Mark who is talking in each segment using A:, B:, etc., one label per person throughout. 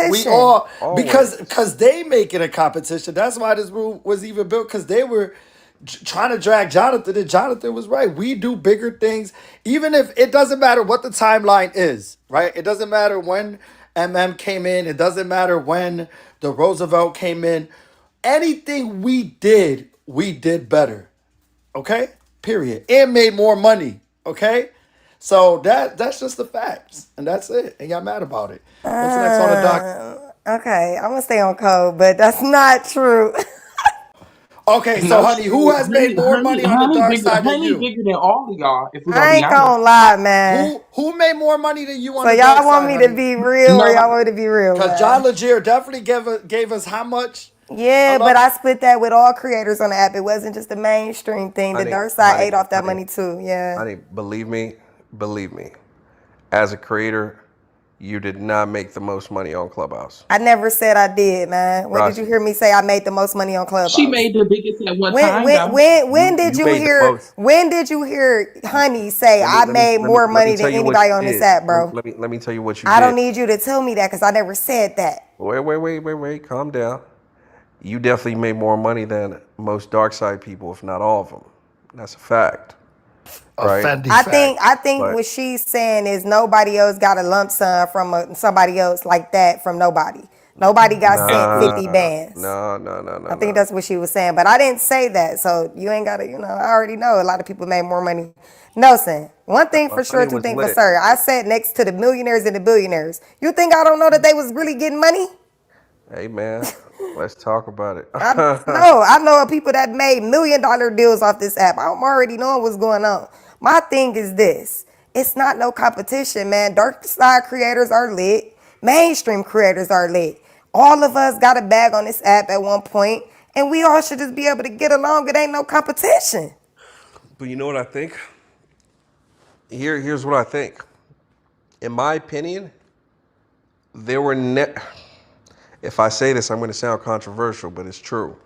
A: We
B: competition.
A: all
C: Always.
A: because they make it a competition. That's why this rule was even built because they were trying to drag Jonathan, and Jonathan was right. We do bigger things, even if it doesn't matter what the timeline is, right? It doesn't matter when MM came in. It doesn't matter when the Roosevelt came in. Anything we did better. Okay? Period. And made more money. Okay? So that's just the facts. And that's it. And y'all mad about it. What's next on the doc?
B: Okay, I'm gonna stay on code, but that's not true.
A: Okay, so
D: No,
A: honey, who
D: so
A: has made more money on the dark side than
D: honey
A: you?
D: bigger than all of y'all, if we're gonna
B: I
D: be
B: ain't
D: honest.
B: gonna lie, man.
A: Who made more money than you on
B: So
A: the
B: y'all
A: dark
B: want
A: side,
B: me to
A: honey?
B: be real or
D: No,
B: y'all want me to be real,
A: Cause John
B: man?
A: Legier definitely gave us how much? A
B: Yeah, but
A: lump.
B: I split that with all creators on the app. It wasn't just the mainstream thing. The
C: Honey,
B: dark side
C: honey,
B: ate off that
C: honey,
B: money too. Yeah.
C: honey, believe me. As a creator, you did not make the most money on Clubhouse.
B: I never said I did, man. When did you
C: Rossi,
B: hear me say I made the most money on
D: she
B: Clubhouse?
D: made the biggest at one
B: When
D: time,
B: when
D: though.
B: when when did
C: you
B: you
C: made the
B: hear
C: most.
B: when did you hear Honey say I made more
C: Let me
B: money than
C: tell you what
B: anybody
C: you
B: on this
C: did.
B: app, bro?
C: Let me tell you what you
B: I don't
C: did.
B: need you to tell me that because I never said that.
C: Wait. Calm down. You definitely made more money than most dark side people, if not all of them. That's a fact,
A: A
C: right?
A: Fendi
B: I think
A: fact.
B: I think
C: But
B: what she's saying is nobody else got a lump sum from somebody else like that from nobody. Nobody got sent
D: Exactly.
B: 50 bands. I think
C: no.
B: that's what she was saying, but I didn't say that, so you ain't gotta. I already know a lot of people made more money. Nelson, one thing for sure,
C: Honey
B: two
C: was
B: things for
C: lit.
B: certain. I sat next to the millionaires and the billionaires. You think I don't know that they was really getting money?
C: Hey man, let's talk about it.
B: I know of people that made $1 million deals off this app. I'm already knowing what's going on. My thing is this. It's not no competition, man. Dark side creators are lit. Mainstream creators are lit. All of us got a bag on this app at one point, and we all should just be able to get along. It ain't no competition.
C: But you know what I think? Here's what I think. In my opinion, there were if I say this, I'm going to sound controversial, but it's true.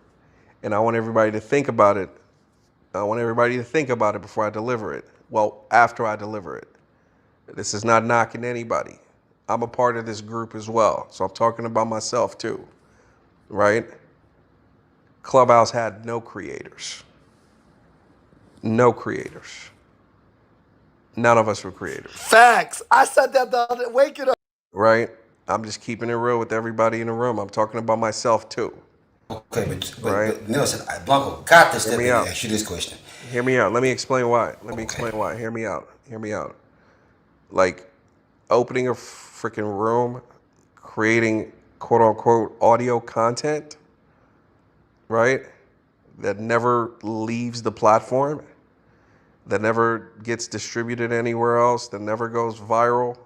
C: And I want everybody to think about it. I want everybody to think about it before I deliver it. Well, after I deliver it. This is not knocking anybody. I'm a part of this group as well. So I'm talking about myself too, right? Clubhouse had no creators. No creators. None of us were creators,
A: Facts. I said that the other. Wake it up.
C: right? I'm just keeping it real with everybody in the room. I'm talking about myself too,
E: Okay, but but,
C: right?
E: but Nelson, Blanco got to
C: Hear
E: step
C: me
E: in and
C: out.
E: ask you this question.
C: Hear me out. Let me explain why.
E: Okay.
C: Hear me out. Hear me out. Like opening a freaking room, creating quote unquote audio content, right? That never leaves the platform, that never gets distributed anywhere else, that never goes viral,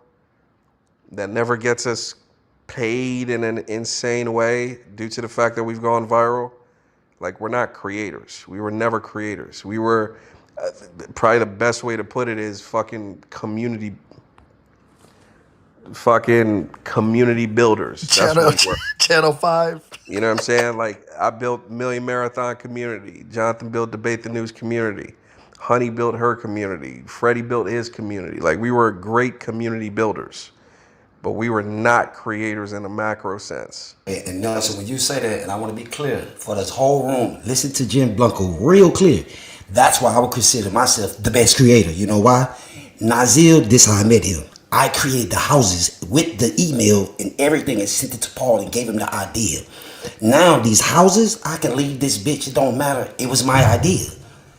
C: that never gets us paid in an insane way due to the fact that we've gone viral. Like, we're not creators. We were never creators. We were, probably the best way to put it is fucking community builders. That's what
A: Channel
C: we were.
A: Channel 5.
C: You know what I'm saying? Like, I built Million Marathon community. Jonathan built Debate the News community. Honey built her community. Freddie built his community. Like, we were great community builders, but we were not creators in a macro sense.
E: And Nelson, when you say that, and I want to be clear for this whole room, listen to Jim Blanco real clear. That's why I would consider myself the best creator. You know why? Nazil, this how I met him. I created the houses with the email and everything and sent it to Paul and gave him the idea. Now these houses, I can leave this bitch. It don't matter. It was my idea.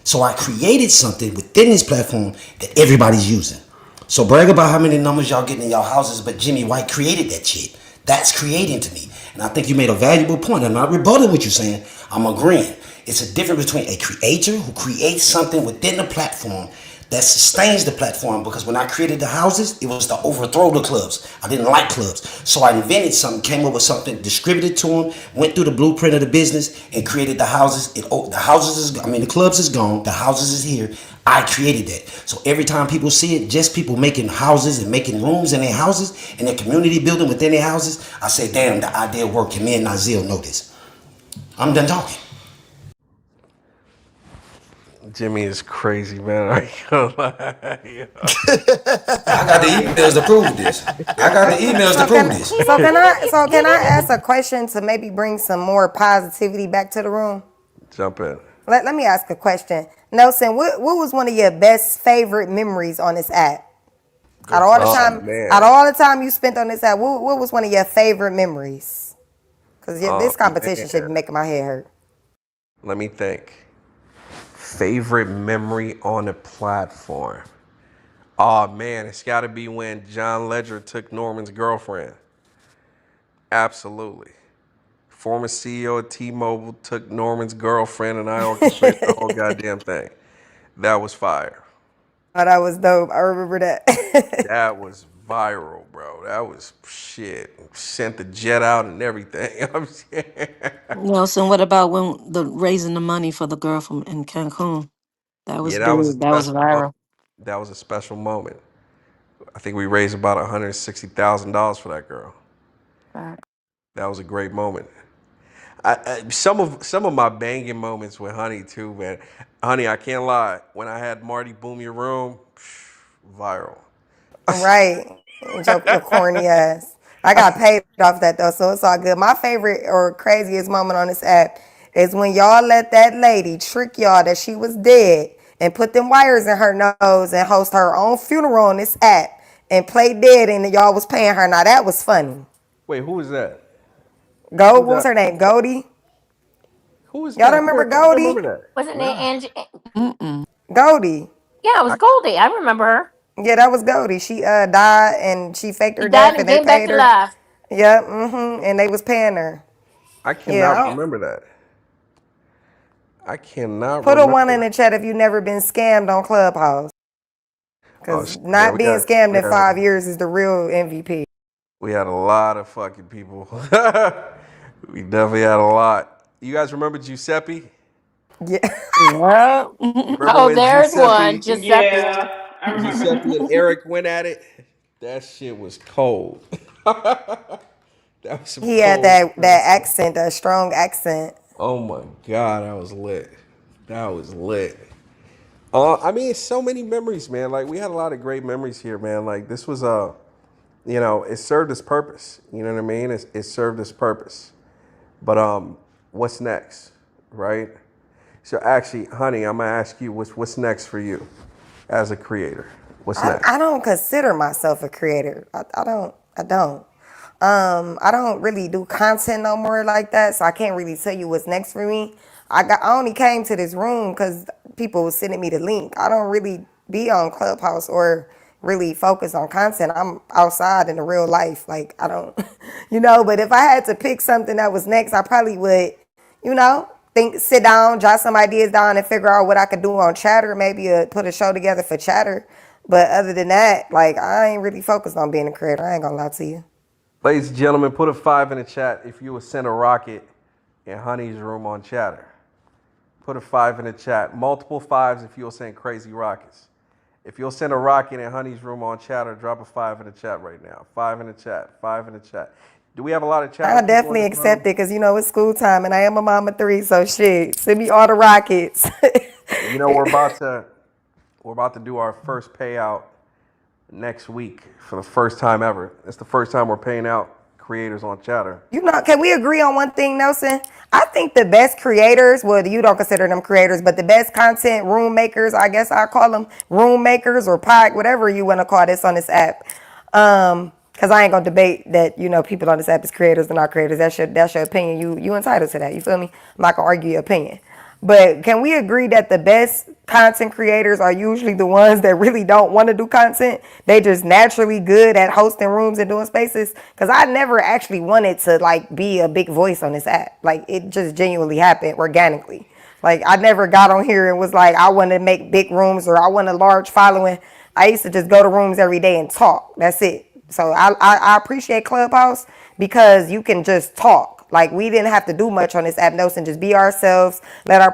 E: So I created something within this platform that everybody's using. So brag about how many numbers y'all getting in y'all houses, but Jimmy White created that shit. That's creating to me. And I think you made a valuable point. I'm not rebutting what you're saying. I'm agreeing. It's a difference between a creator who creates something within the platform that sustains the platform, because when I created the houses, it was to overthrow the clubs. I didn't like clubs. So I invented something, came up with something, distributed to them, went through the blueprint of the business and created the houses. The clubs is gone. The houses is here. I created that. So every time people see it, just people making houses and making rooms in their houses and their community building within their houses, I say, damn, the idea worked. And me and Nazil know this. I'm done talking.
C: Jimmy is crazy, man. I ain't gonna lie.
E: I got the emails to prove this. I got the emails to
B: So
E: prove
B: can
E: this.
B: I ask a question to maybe bring some more positivity back to the room?
C: Jump in.
B: Let me ask a question. Nelson, what was one of your best favorite memories on this app?
A: Good question.
C: Oh
B: Out
C: man.
B: of all the time you spent on this app, what was one of your favorite memories? Because
C: Oh
B: this competition should be
C: man.
B: making my head hurt.
C: Let me think. Favorite memory on the platform. Oh man, it's got to be when John Ledger took Norman's girlfriend. Absolutely. Former CEO of T-Mobile took Norman's girlfriend, and I orchestrated the whole goddamn thing. That was fire.
B: Oh, that was dope. I remember that.
C: That was viral, bro. That was shit. Sent the jet out and everything. I'm scared.
F: Nelson, what about when the raising the money for the girl from in Cancun? That was
C: Yeah, that was a
F: big. That was
C: special moment.
F: viral.
C: That was a special moment. I think we raised about $160,000 for that girl.
F: Right.
C: That was a great moment. Some of my banging moments with Honey too, man. Honey, I can't lie. When I had Marty boom your room, viral.
B: Right. Your corny ass. I got paid off that though, so it's all good. My favorite or craziest moment on this app is when y'all let that lady trick y'all that she was dead and put them wires in her nose and host her own funeral on this app and play dead and y'all was paying her. Now that was funny.
C: Wait, who is that?
B: What
C: Who's
B: was
C: that?
B: her name? Goldie?
C: Who is
B: Y'all
C: that?
B: don't
C: Who,
B: remember
C: I don't remember
B: Goldie?
C: that.
G: Wasn't it
C: Nah.
G: Angie?
F: Mm-mm.
B: Goldie.
G: Yeah, it was
C: I,
G: Goldie. I remember her.
B: Yeah, that was Goldie. She died and she faked
G: She
B: her
G: died
B: death
G: and
B: and they
G: came back
B: paid
G: to
B: her.
G: life.
B: Yep, and they was paying her.
C: I
B: Yeah,
C: cannot remember that. I cannot
B: put a one
C: remember
B: in
C: that.
B: the chat if you never been scammed on Clubhouse.
C: Oh
B: Cause
C: shit, yeah,
B: not being scammed in 5 years is the real MVP.
C: we had a lot of fucking people. We definitely had a lot. You guys remember Giuseppe?
B: Yeah.
F: Yeah.
C: Remember
G: Oh,
C: when
G: there's one.
C: Giuseppe,
G: Giuseppe.
D: Yeah, I remember.
C: Giuseppe and Eric went at it? That shit was cold. That was some
B: He had
C: cold
B: that
C: content.
B: accent, that strong accent.
C: Oh my god, that was lit. That was lit. I mean, so many memories, man. Like we had a lot of great memories here, man. Like this was it served its purpose. You know what I mean? It served its purpose. But what's next, right? So actually, honey, I'm gonna ask you what's next for you as a creator. What's next?
B: I don't consider myself a creator. I don't. I don't. I don't really do content no more like that, so I can't really tell you what's next for me. I only came to this room because people was sending me the link. I don't really be on Clubhouse or really focus on content. I'm outside in the real life. Like I don't, But if I had to pick something that was next, I probably would, sit down, jot some ideas down, and figure out what I could do on Chatter. Maybe put a show together for Chatter. But other than that, like I ain't really focused on being a creator. I ain't gonna lie to you.
C: Ladies and gentlemen, put a 5 in the chat if you would send a rocket in Honey's room on Chatter. Put a 5 in the chat. Multiple 5s if you'll send crazy rockets. If you'll send a rocket in Honey's room on Chatter, drop a 5 in the chat right now. 5 in the chat. 5 in the chat. Do we have a lot of Chatter
B: I
C: people in
B: definitely
C: this
B: accept
C: room?
B: it because it's school time and I am a mama three, so shit. Send me all the rockets.
C: You know, we're about to do our first payout next week for the first time ever. It's the first time we're paying out creators on Chatter.
B: Can we agree on one thing, Nelson? I think the best creators, well, you don't consider them creators, but the best content room makers, I guess I call them room makers or pod, whatever you want to call this on this app. Because I ain't gonna debate that, people on this app is creators and not creators. That's your opinion. You entitled to that. You feel me? I'm not gonna argue your opinion. But can we agree that the best content creators are usually the ones that really don't want to do content? They just naturally good at hosting rooms and doing spaces. Because I never actually wanted to be a big voice on this app. Like it just genuinely happened organically. Like I never got on here and was like, I want to make big rooms or I want a large following. I used to just go to rooms every day and talk. That's it. So I appreciate Clubhouse because you can just talk. Like we didn't have to do much on this app, Nelson. Just be ourselves, let our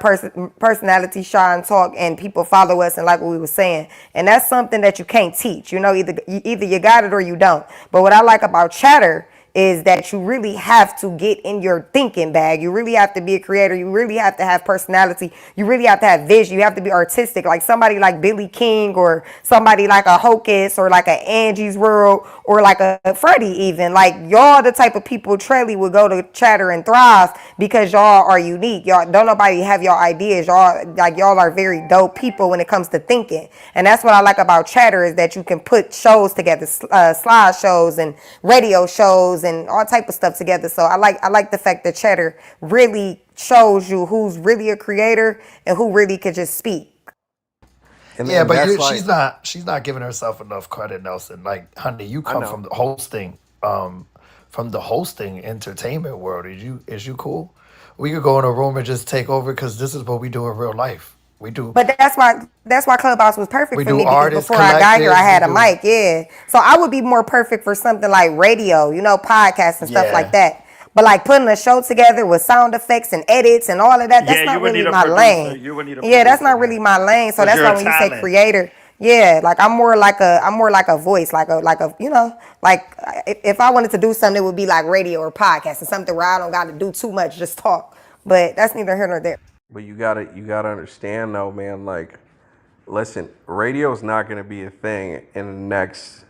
B: personality shine, talk, and people follow us and like what we were saying. And that's something that you can't teach. Either you got it or you don't. But what I like about Chatter is that you really have to get in your thinking bag. You really have to be a creator. You really have to have personality. You really have to have vision. You have to be artistic. Like somebody like Billy King or somebody like a Hocus or like a Angie's World or like a Freddie even. Like y'all the type of people Trelly would go to Chatter and thrive because y'all are unique. Y'all don't nobody have your ideas. Y'all are very dope people when it comes to thinking. And that's what I like about Chatter is that you can put shows together, slide shows and radio shows and all type of stuff together. So I like the fact that Chatter really shows you who's really a creator and who really could just speak.
A: Yeah,
C: And
A: but
C: that's like,
A: she's not giving herself enough credit, Nelson. Like, honey, you
C: I
A: come
C: know.
A: from the hosting entertainment world. Is you cool? We could go in a room and just take over because this is what we do in real life.
B: But that's why Clubhouse was perfect
A: We
B: for
A: do
B: me because
A: artist
B: before I got here, I
A: collectives. We
B: had a
A: do
B: mic. Yeah, so I would be more perfect for something like radio, podcasts and stuff like
A: yeah.
B: that. But like putting a show together with sound effects and edits and all of that, that's
A: Yeah, you
B: not
A: would
B: really
A: need a
B: my
A: producer.
B: lane.
A: You would need a
B: Yeah, that's
A: producer,
B: not really
A: man.
B: my lane. So
A: Because
B: that's
A: you're
B: why
A: a
B: when you say
A: talent.
B: creator, yeah, like I'm more like a voice, like a like if I wanted to do something, it would be like radio or podcast and something where I don't got to do too much, just talk. But that's neither here nor there.
C: But you gotta understand though, man. Like, listen, radio is not gonna be a thing in the next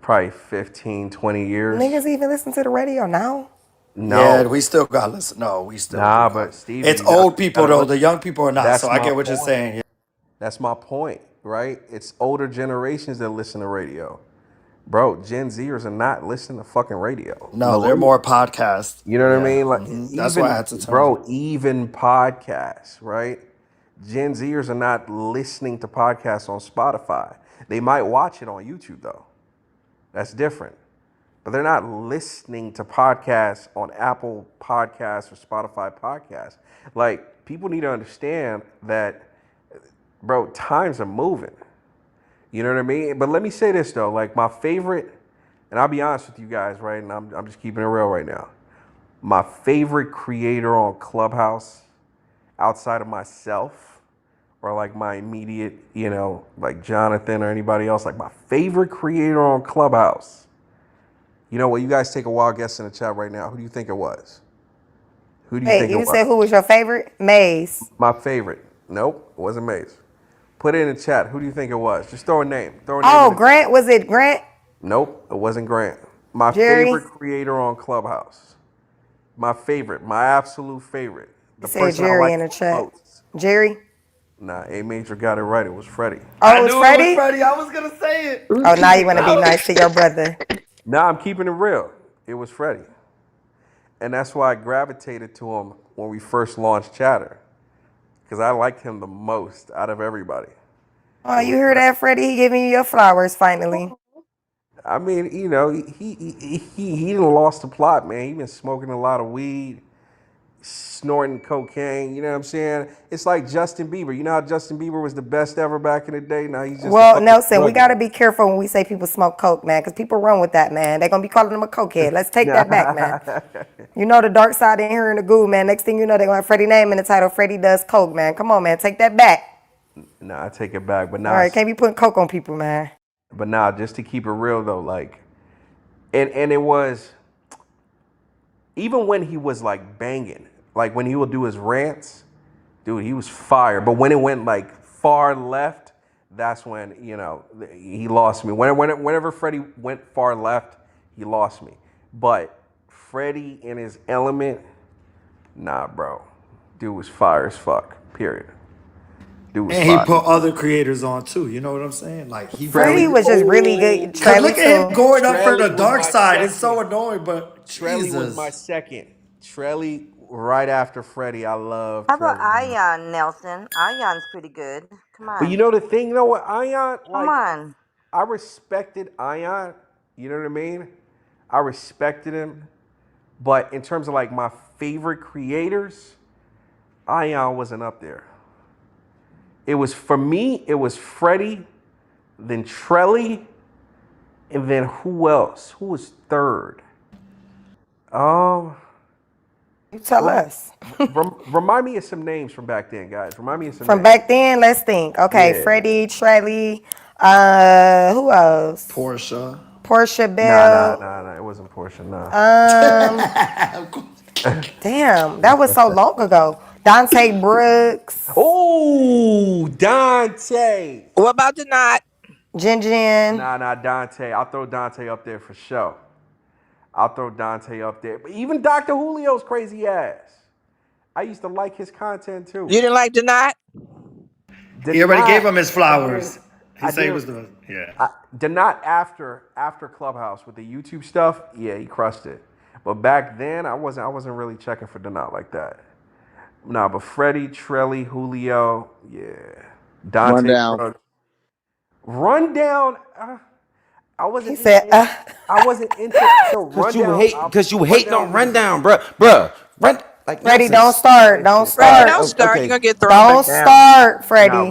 C: probably 15, 20 years.
B: Niggas even listen to the radio now?
A: Yeah,
C: No,
A: we still got listen. No, we still do
C: nah.
A: got.
C: But Stevie,
A: It's
C: you gotta,
A: old
C: you
A: people
C: gotta
A: though.
C: look.
A: The young people are not. So
C: That's
A: I
C: my
A: get what you're
C: point.
A: saying.
C: That's my point, right? It's older generations that listen to radio. Bro, Gen Zers are not listening to fucking radio.
A: No, they're more podcasts.
C: You know what I
A: Yeah,
C: mean? Like
A: that's why I
C: even
A: had to turn.
C: bro, even podcasts, right? Gen Zers are not listening to podcasts on Spotify. They might watch it on YouTube though. That's different. But they're not listening to podcasts on Apple Podcasts or Spotify Podcasts. Like people need to understand that, bro, times are moving. You know what I mean? But let me say this though, like my favorite, and I'll be honest with you guys, right? And I'm just keeping it real right now. My favorite creator on Clubhouse, outside of myself, or like my immediate, like Jonathan or anybody else, like my favorite creator on Clubhouse. You know what? You guys take a wild guess in the chat right now. Who do you think it was? Who do you
B: Wait,
C: think it
B: you
C: was?
B: said who was your favorite? Maze.
C: My favorite. Nope, it wasn't Maze. Put it in the chat. Who do you think it was? Just throw a name. Throw a name
B: Oh,
C: in the chat.
B: Grant. Was it Grant?
C: Nope, it wasn't Grant. My
B: Jerry?
C: favorite creator on Clubhouse. My favorite, my absolute favorite.
B: You
C: The
B: said
C: person I
B: Jerry
C: like
B: in the
C: the
B: chat.
C: most.
B: Jerry?
C: Nah, A Major got it right. It was Freddie.
B: Oh,
A: I
B: it was
A: knew it was
B: Freddie?
A: Freddie. I was gonna say it.
B: Oh, now you want to be nice to your brother.
C: Nah, I'm keeping it real. It was Freddie. And that's why I gravitated to him when we first launched Chatter. Because I liked him the most out of everybody.
B: Oh,
C: It
B: you
C: was
B: heard
C: Freddie.
B: that, Freddie? He giving you your flowers finally.
C: I mean, he done lost the plot, man. He been smoking a lot of weed, snorting cocaine. You know what I'm saying? It's like Justin Bieber. You know how Justin Bieber was the best ever back in the day? Now he's just a
B: Well,
C: fucking
B: Nelson, we
C: drug
B: got to
C: addict.
B: be careful when we say people smoke coke, man, because people run with that, man. They're going to be calling him a cokehead. Let's take that back, man. You know the dark side in here in the goo, man. Next thing you know, they're going to have Freddie name in the title. Freddie does coke, man. Come on, man. Take that back.
C: Nah, I take it back.
B: All right, can't be putting coke on people, man.
C: But nah, just to keep it real though, like, and it was even when he was like banging, like when he would do his rants, dude, he was fire. But when it went like far left, that's when he lost me. Whenever Freddie went far left, he lost me. But Freddie in his element, nah, bro, dude was fire as fuck. Period. Dude was
A: And he
C: fire.
A: put other creators on too. You know what I'm saying? Like he
B: Freddie
A: really.
B: was just really good.
A: Cause
B: Trelly,
A: look at him
B: too.
A: going up for the
C: Trelly was
A: dark
C: my
A: side. It's so
C: second.
A: annoying, but
C: Trelly was my
A: Jesus.
C: second. Trelly right after Freddie. I love
G: How about
C: Trelly.
G: Ion, Nelson? Ion's pretty good. Come
C: But you
G: on.
C: know the thing though with Ion,
G: Come
C: like
G: on.
C: I respected Ion. You know what I mean? I respected him. But in terms of like my favorite creators, Ion wasn't up there. It was for me, it was Freddie, then Trelly, and then who else? Who was third? Um
B: You tell
C: rem-
B: us.
C: remind me of some names from back then, guys. Remind me of some
B: From
C: names.
B: back then, let's think. Okay,
C: Yeah.
B: Freddie, Trelly, who else?
A: Portia.
B: Portia
C: Nah.
B: Bell.
C: It wasn't Portia. Nah.
B: Damn, that was so long ago. Dante Brooks,
C: Oh, Dante.
H: What about the knot?
B: Jin Jin.
C: Nah, Dante. I'll throw Dante up there for sure. I'll throw Dante up there. But even Dr. Julio's crazy ass. I used to like his content too.
H: You didn't like the knot?
C: Did
A: He already
C: not.
A: gave him his flowers. He
C: I
A: said he
C: didn't.
A: was the yeah.
C: Did not after Clubhouse with the YouTube stuff. Yeah, he crushed it. But back then, I wasn't really checking for Denat like that. Nah, but Freddie, Trelly, Julio, yeah, Dante
I: Rundown.
C: Brooks. Rundown. I
B: He
C: wasn't
B: said,
C: into. I wasn't into. So
E: Cause you
C: rundown.
E: hate, cause you hating on Rundown, bruh. Like
B: Freddie,
E: Nelson,
B: don't start. Don't
H: Freddie,
B: start.
H: don't start. You're
E: okay.
H: gonna get thrown
B: Don't
H: back down.
B: start,
C: Now
B: Freddie.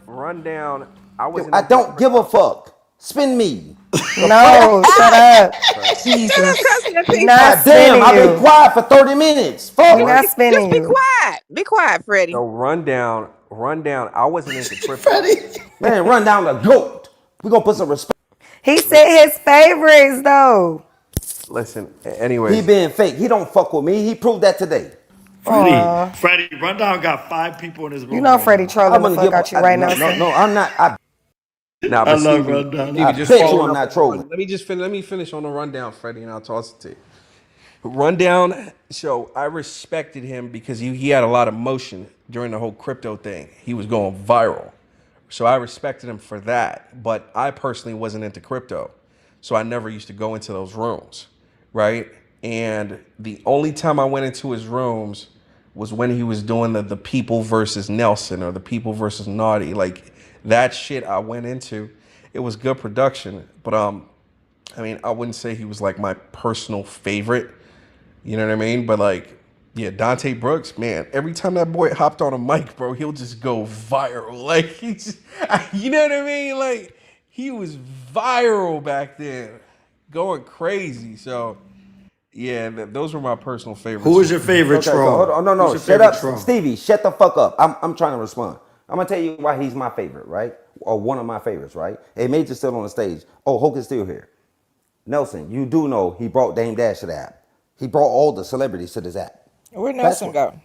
C: rundown. I wasn't.
E: I
C: into
E: don't give a fuck. Spin me.
B: No, shut up.
H: You're not
F: Jesus.
H: cussing at
B: We're
H: people.
B: not
E: God damn,
B: spinning
E: I've been
B: you.
E: quiet for 30 minutes.
B: We're
E: Fuck.
B: not spinning
H: Just be
B: you.
H: quiet. Be quiet, Freddie.
C: So rundown. I wasn't into crypto.
A: Freddie.
E: Man, run down the goat. We gonna put some respect.
B: He said his favorites though.
C: Listen.
E: He
C: Anyways,
E: being fake. He don't fuck with me. He proved that today.
A: Freddie, Rundown got 5 people in his room.
B: You know
A: right
B: Freddie
A: now.
B: trolling the fuck out you right now.
E: No, I'm not.
C: nah,
A: I
C: but
A: love
C: Stevie,
A: Rundown.
E: I
C: just
E: bet you
C: following
E: I'm
C: up
E: not
C: on-
E: trolling.
C: Let me finish on the rundown, Freddie, and I'll toss it to you. Rundown. So I respected him because he had a lot of motion during the whole crypto thing. He was going viral, so I respected him for that. But I personally wasn't into crypto, so I never used to go into those rooms, right? And the only time I went into his rooms was when he was doing the people versus Nelson or the people versus Naughty. Like that shit I went into. It was good production, but I mean, I wouldn't say he was like my personal favorite. You know what I mean? But like, yeah, Dante Brooks, man, every time that boy hopped on a mic, bro, he'll just go viral. Like he's, you know what I mean? Like he was viral back then, going crazy. So yeah, those were my personal favorites.
A: Who was your favorite
E: Okay,
A: troll?
E: so hold on. No,
A: Who's your
E: shut
A: favorite
E: up,
A: troll?
E: Stevie. Shut the fuck up. I'm trying to respond. I'm gonna tell you why he's my favorite, right? Or one of my favorites, right? A Major's still on the stage. Oh, Hulk is still here. Nelson, you do know he brought Dame Dash to the app. He brought all the celebrities to this app.
H: Where'd
E: That's
H: Nelson
E: what,
H: go?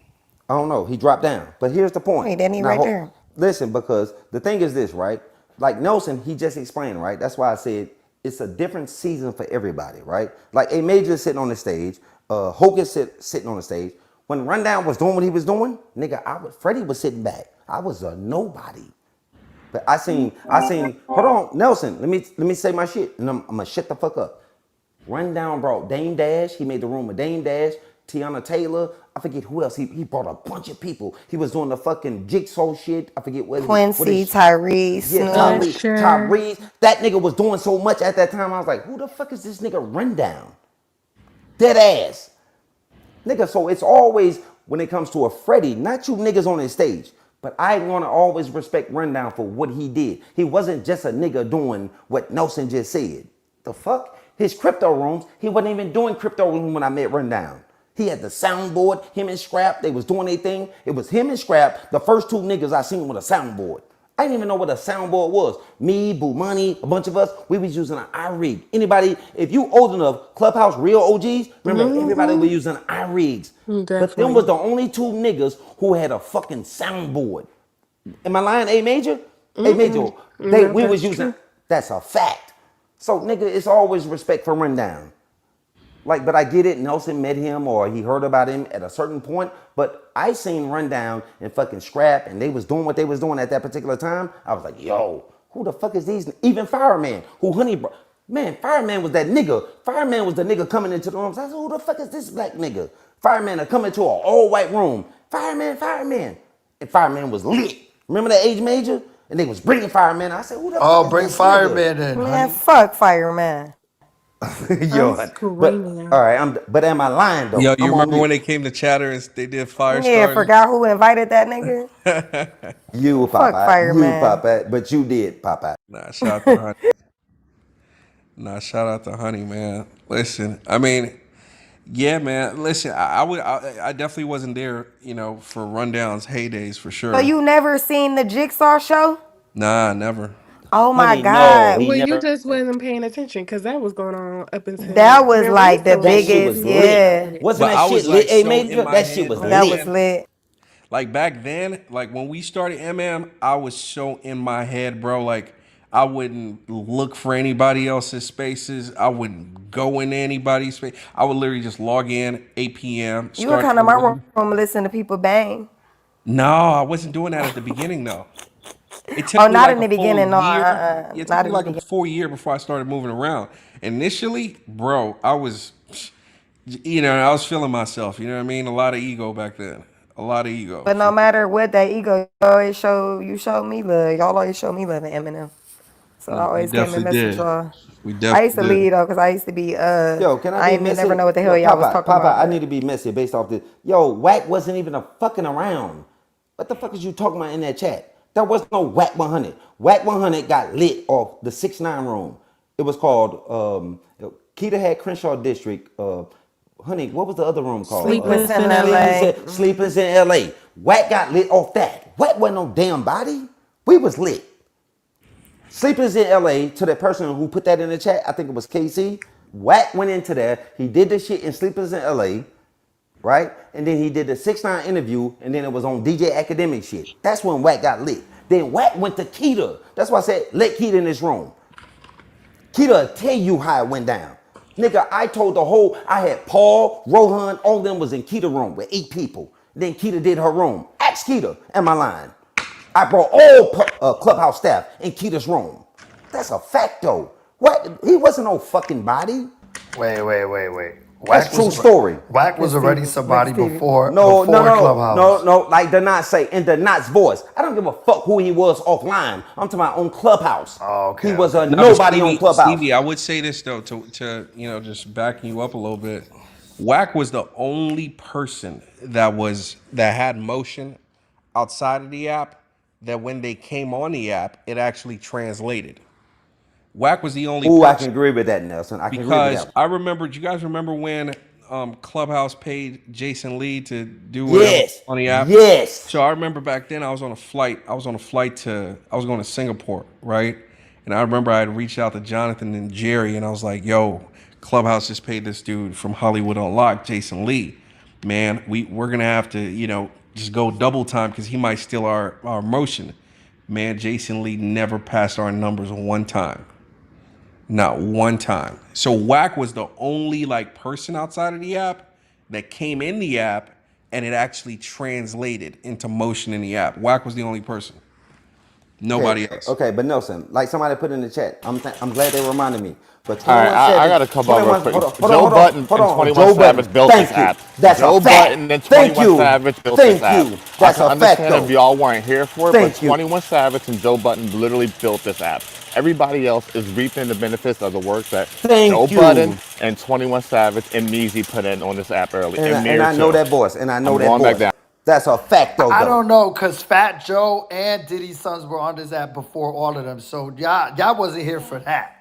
E: I don't know. He dropped down. But here's the point.
B: Wait, didn't he right there?
E: Listen, because the thing is this, right? Like Nelson, he just explained, right? That's why I said it's a different season for everybody, right? Like A Major is sitting on the stage, Hulk is sitting on the stage. When Rundown was doing what he was doing, nigga, Freddie was sitting back. I was a nobody. But I seen, hold on, Nelson, let me say my shit, and I'm gonna shut the fuck up. Rundown brought Dame Dash. He made the room with Dame Dash, Tiana Taylor. I forget who else. He brought a bunch of people. He was doing the fucking jigsaw shit. I forget what.
B: Quincy, Tyrese,
E: Yeah,
B: Snoop.
E: Tyrese. That nigga was doing so much at that time. I was like, who the fuck is this nigga Rundown? Dead ass. Nigga, so it's always, when it comes to a Freddie, not you niggas on his stage, but I want to always respect Rundown for what he did. He wasn't just a nigga doing what Nelson just said. The fuck? His crypto rooms, he wasn't even doing crypto rooms when I met Rundown. He had the soundboard, him and Scrap, they was doing their thing. It was him and Scrap, the first 2 niggas I seen with a soundboard. I didn't even know what a soundboard was. Me, Boo Money, a bunch of us, we was using an iRig. Anybody, if you old enough, Clubhouse real OGs, remember everybody was using iRigs. But them was the only 2 niggas who had a fucking soundboard. Am I lying, A Major? A Major, we was using, that's a fact. So nigga, it's always respect for Rundown. Like, but I get it, Nelson met him or he heard about him at a certain point, but I seen Rundown and fucking Scrap and they was doing what they was doing at that particular time. I was like, yo, who the fuck is these? Even Fireman, who Honey brought. Man, Fireman was that nigga. Fireman was the nigga coming into the room. I said, who the fuck is this black nigga? Fireman had come into an all-white room. Fireman. And Fireman was lit. Remember that Age Major? And they was bringing Fireman. I said, who the fuck is
A: Bring
E: this
A: Fireman in.
B: Man, fuck Fireman.
E: Yo, but am I lying though?
C: Yo, you remember when they came to Chatter and they did Firestarter?
B: Yeah, forgot who invited that nigga.
E: You,
B: Fuck
E: Popeye.
B: Fireman.
E: You, Popeye. But you did, Popeye.
C: Nah, shout out to Honey. Shout out to Honey, man. Listen, I mean, yeah, man. Listen, I definitely wasn't there, for Rundown's heydays for sure.
B: So you never seen the Jigsaw show?
C: Nah, never.
B: Oh my
E: Honey, no,
B: God.
E: he
I: Well, you
E: never.
I: just wasn't paying attention because that was going on up
B: That
I: until
B: was
I: real
B: like the
E: That
I: recently.
E: shit
B: biggest,
E: was
I: People was
E: lit.
I: doing
B: yeah.
I: it.
E: Wasn't
C: But
E: that
C: I
E: shit
C: was
E: lit?
C: like
E: Hey,
C: so in
E: Major,
C: my
E: that shit
C: head
E: was
C: back
B: That was
E: lit.
C: then.
B: lit.
C: Like back then, like when we started MM, I was so in my head, bro. Like I wouldn't look for anybody else's spaces. I wouldn't go into anybody's space. I would literally just log in 8 p.m.
B: You would
C: start
B: come
C: the
B: to my room
C: room.
B: and listen to people bang.
C: No, I wasn't doing that at the beginning though. It
B: Oh,
C: took me
B: not
C: like
B: in
C: a
B: the
C: full
B: beginning. No,
C: year. Yeah, it took
B: not
C: me
B: in the
C: like a
B: beginning.
C: full year before I started moving around. Initially, bro, I was, I was feeling myself. You know what I mean? A lot of ego back then. A lot of ego
B: But
C: for
B: no
C: sure.
B: matter what that ego, you showed me love. Y'all always show me love in Eminem. So I
C: We
B: always came and
C: definitely
B: messed with
C: did.
B: y'all.
C: We
B: I used to
C: definitely did.
B: leave though, cause I used to be
E: Yo, can I
B: I
E: be
B: ain't never
E: messy?
B: know what the
E: Yo,
B: hell y'all was
E: Papa,
B: talking
E: Papa,
B: about,
E: I need
B: but
E: to be messy based off this. Yo, Wack wasn't even a fucking around. What the fuck is you talking about in that chat? There was no Wack 100. Wack 100 got lit off the 6ix9ine room. It was called Keita had Crenshaw District. Honey, what was the other room called?
B: Sleepless
F: Sleepless
B: in
F: in
E: Sleepers,
F: LA.
B: LA.
E: Sleepers in LA. Wack got lit off that. Wack wasn't no damn body. We was lit. Sleepers in LA, to the person who put that in the chat, I think it was KC. Wack went into there. He did the shit in Sleepers in LA, right? And then he did the 6ix9ine interview, and then it was on DJ Academic shit. That's when Wack got lit. Then Wack went to Keita. That's why I said, let Keita in this room. Keita will tell you how it went down. Nigga, I told the whole, I had Paul, Rohan, all of them was in Keita room with 8 people. Then Keita did her room. Ask Keita, am I lying? I brought all clubhouse staff in Keita's room. That's a fact though. What? He wasn't no fucking body.
A: Wait.
E: That's true story.
A: Wack
B: Look,
A: was already
B: Stevie. Look,
A: somebody
B: Stevie.
E: No.
A: Clubhouse.
E: Like the Not say in the Not's voice. I don't give a fuck who he was offline. I'm talking about on Clubhouse.
A: Oh,
E: He
A: okay,
E: was a
A: okay.
C: No, but
E: nobody on Clubhouse.
C: Stevie, I would say this though to just backing you up a little bit. Wack was the only person that had motion outside of the app that when they came on the app, it actually translated. Wack was the only
E: Ooh, I can
C: person
E: agree with that, Nelson. I can agree with
C: because
E: that.
C: I remember. Do you guys remember when Clubhouse paid Jason Lee to do whatever
E: Yes,
C: on the app?
E: yes.
C: So I remember back then I was on a flight. I was going to Singapore, right? And I remember I had reached out to Jonathan and Jerry, and I was like, "Yo, Clubhouse just paid this dude from Hollywood Unlocked, Jason Lee. Man, we're gonna have to just go double time because he might steal our motion." Man, Jason Lee never passed our numbers one time. Not one time. So Wack was the only like person outside of the app that came in the app and it actually translated into motion in the app. Wack was the only person.
E: Okay,
C: Nobody else.
E: okay, but Nelson, like somebody put in the chat, I'm glad they reminded me. But
J: All right,
E: 21
J: I
E: Savage,
J: got a couple of real
E: 21,
J: quick.
E: hold on, hold on,
J: Joe
E: hold on,
J: Budden
E: hold
J: and
E: on,
J: 21
E: Joe Budden.
J: Savage built this
E: Thank you.
J: app.
E: That's a
J: Joe
E: fact.
J: Budden and
E: Thank
J: 21
E: you.
J: Savage built this
E: Thank
J: app.
E: you.
J: I
E: That's
J: can
E: a fact
J: understand if
E: though.
J: y'all weren't here for it, but
E: Thank you.
J: 21 Savage and Joe Budden literally built this app. Everybody else is reaping the benefits of the work that Joe
E: Thank
J: Budden
E: you.
J: and 21 Savage and Measy put in on this app early,
E: And
J: and
E: and
J: Mir
E: I know
J: too.
E: that voice, and I know
J: I'm
E: that
J: going back
E: voice.
J: down.
E: That's a fact though,
A: I
E: though.
A: don't know, cause Fat Joe and Diddy's sons were on this app before all of them. So y'all wasn't here for that.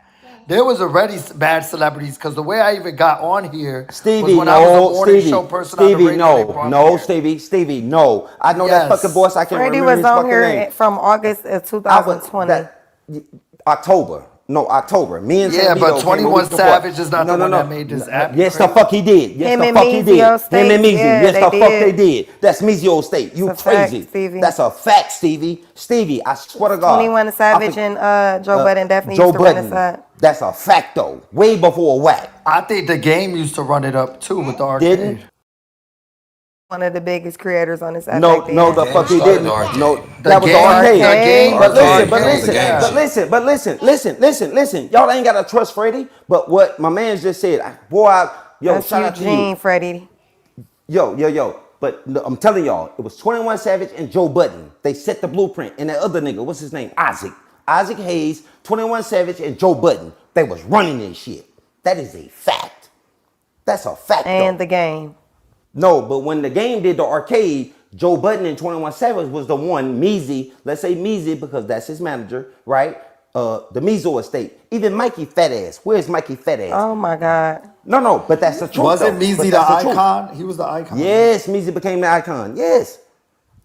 A: There was already bad celebrities, cause the way I even got on here was
E: Stevie,
A: when I was a
E: no,
A: morning show
E: Stevie,
A: person on the
E: Stevie,
A: radio. They
E: no,
A: brought me
E: no,
A: here.
E: Stevie, no. I know that fucking
A: Yes.
E: voice. I can't
B: Freddie
E: remember
B: was
E: his
B: on
E: fucking name.
B: here from August of
E: I was
B: 2020.
E: that October. No, October. Me and
A: Yeah, but
E: Santino came a
A: 21
E: week before.
A: Savage is not
E: No,
A: the
E: no,
A: one that
E: no.
A: made this app. You
E: Yes, the
A: crazy?
E: fuck he did. Yes,
B: Him
E: the
B: and
E: fuck he did.
B: Measy
E: Him and
B: Estates,
E: Measy.
B: yeah,
E: Yes,
B: they
E: the fuck they
B: did.
E: did. That's Measy State. You
B: It's a fact,
E: crazy.
B: Stevie.
E: That's a fact, Stevie. Stevie, I swear to God.
B: 21 Savage and Joe Budden definitely
E: Joe
B: used to run this
E: Budden.
B: side.
E: That's a fact though. Way before Wack.
A: I think the game used to run it up too with the
E: Didn't?
A: arcade.
B: One of the biggest creators on this app
E: No,
B: back
E: no, the
B: then.
E: fuck he didn't. No,
A: The
E: that was the
A: game,
E: arcade.
A: the game
E: But
A: was the
E: listen,
A: arcade. Yeah.
E: listen. Y'all ain't gotta trust Freddie. But what my man just said, boy, yo,
B: That's
E: shout out to you.
B: Eugene, Freddie.
E: Yo. But I'm telling y'all, it was 21 Savage and Joe Budden. They set the blueprint. And that other nigga, what's his name? Isaac Hayes, 21 Savage, and Joe Budden. They was running this shit. That is a fact. That's a fact
B: And
E: though.
B: the game.
E: No, but when the game did the arcade, Joe Budden and 21 Savage was the one, Measy, let's say Measy because that's his manager, right? The Mezo estate. Even Mikey Fat Ass. Where's Mikey Fat Ass?
B: Oh my God.
E: No, but that's the truth.
A: Wasn't
E: though.
A: Measy
E: But
A: the
E: that's truth.
A: icon? He was the icon.
E: Yes, Measy became the icon. Yes.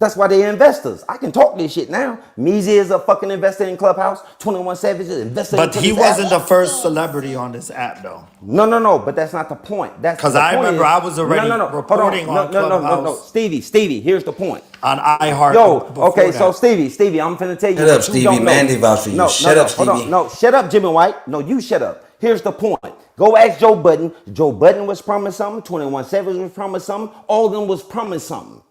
E: That's why they're investors. I can talk this shit now. Meezy is a fucking investor in Clubhouse. 21 Savage is an investor
A: But
E: into
A: he
E: this app.
A: wasn't the first celebrity on this app, though.
E: No. But that's not the point. That's
A: Because
E: the
A: I
E: point
A: remember
E: is,
A: I was already reporting on Clubhouse.
E: Stevie, here's the point.
A: On iHeart.
E: Yo, okay, so Stevie, I'm finna tell you. Shut up, Stevie. Mandy vouch for you. Shut up, Stevie. Hold on. No, shut up, Jimmy White. No, you shut up. Here's the point. Go ask Joe Budden. Joe Budden was promised something. 21 Savage was promised something. All of them was promised something.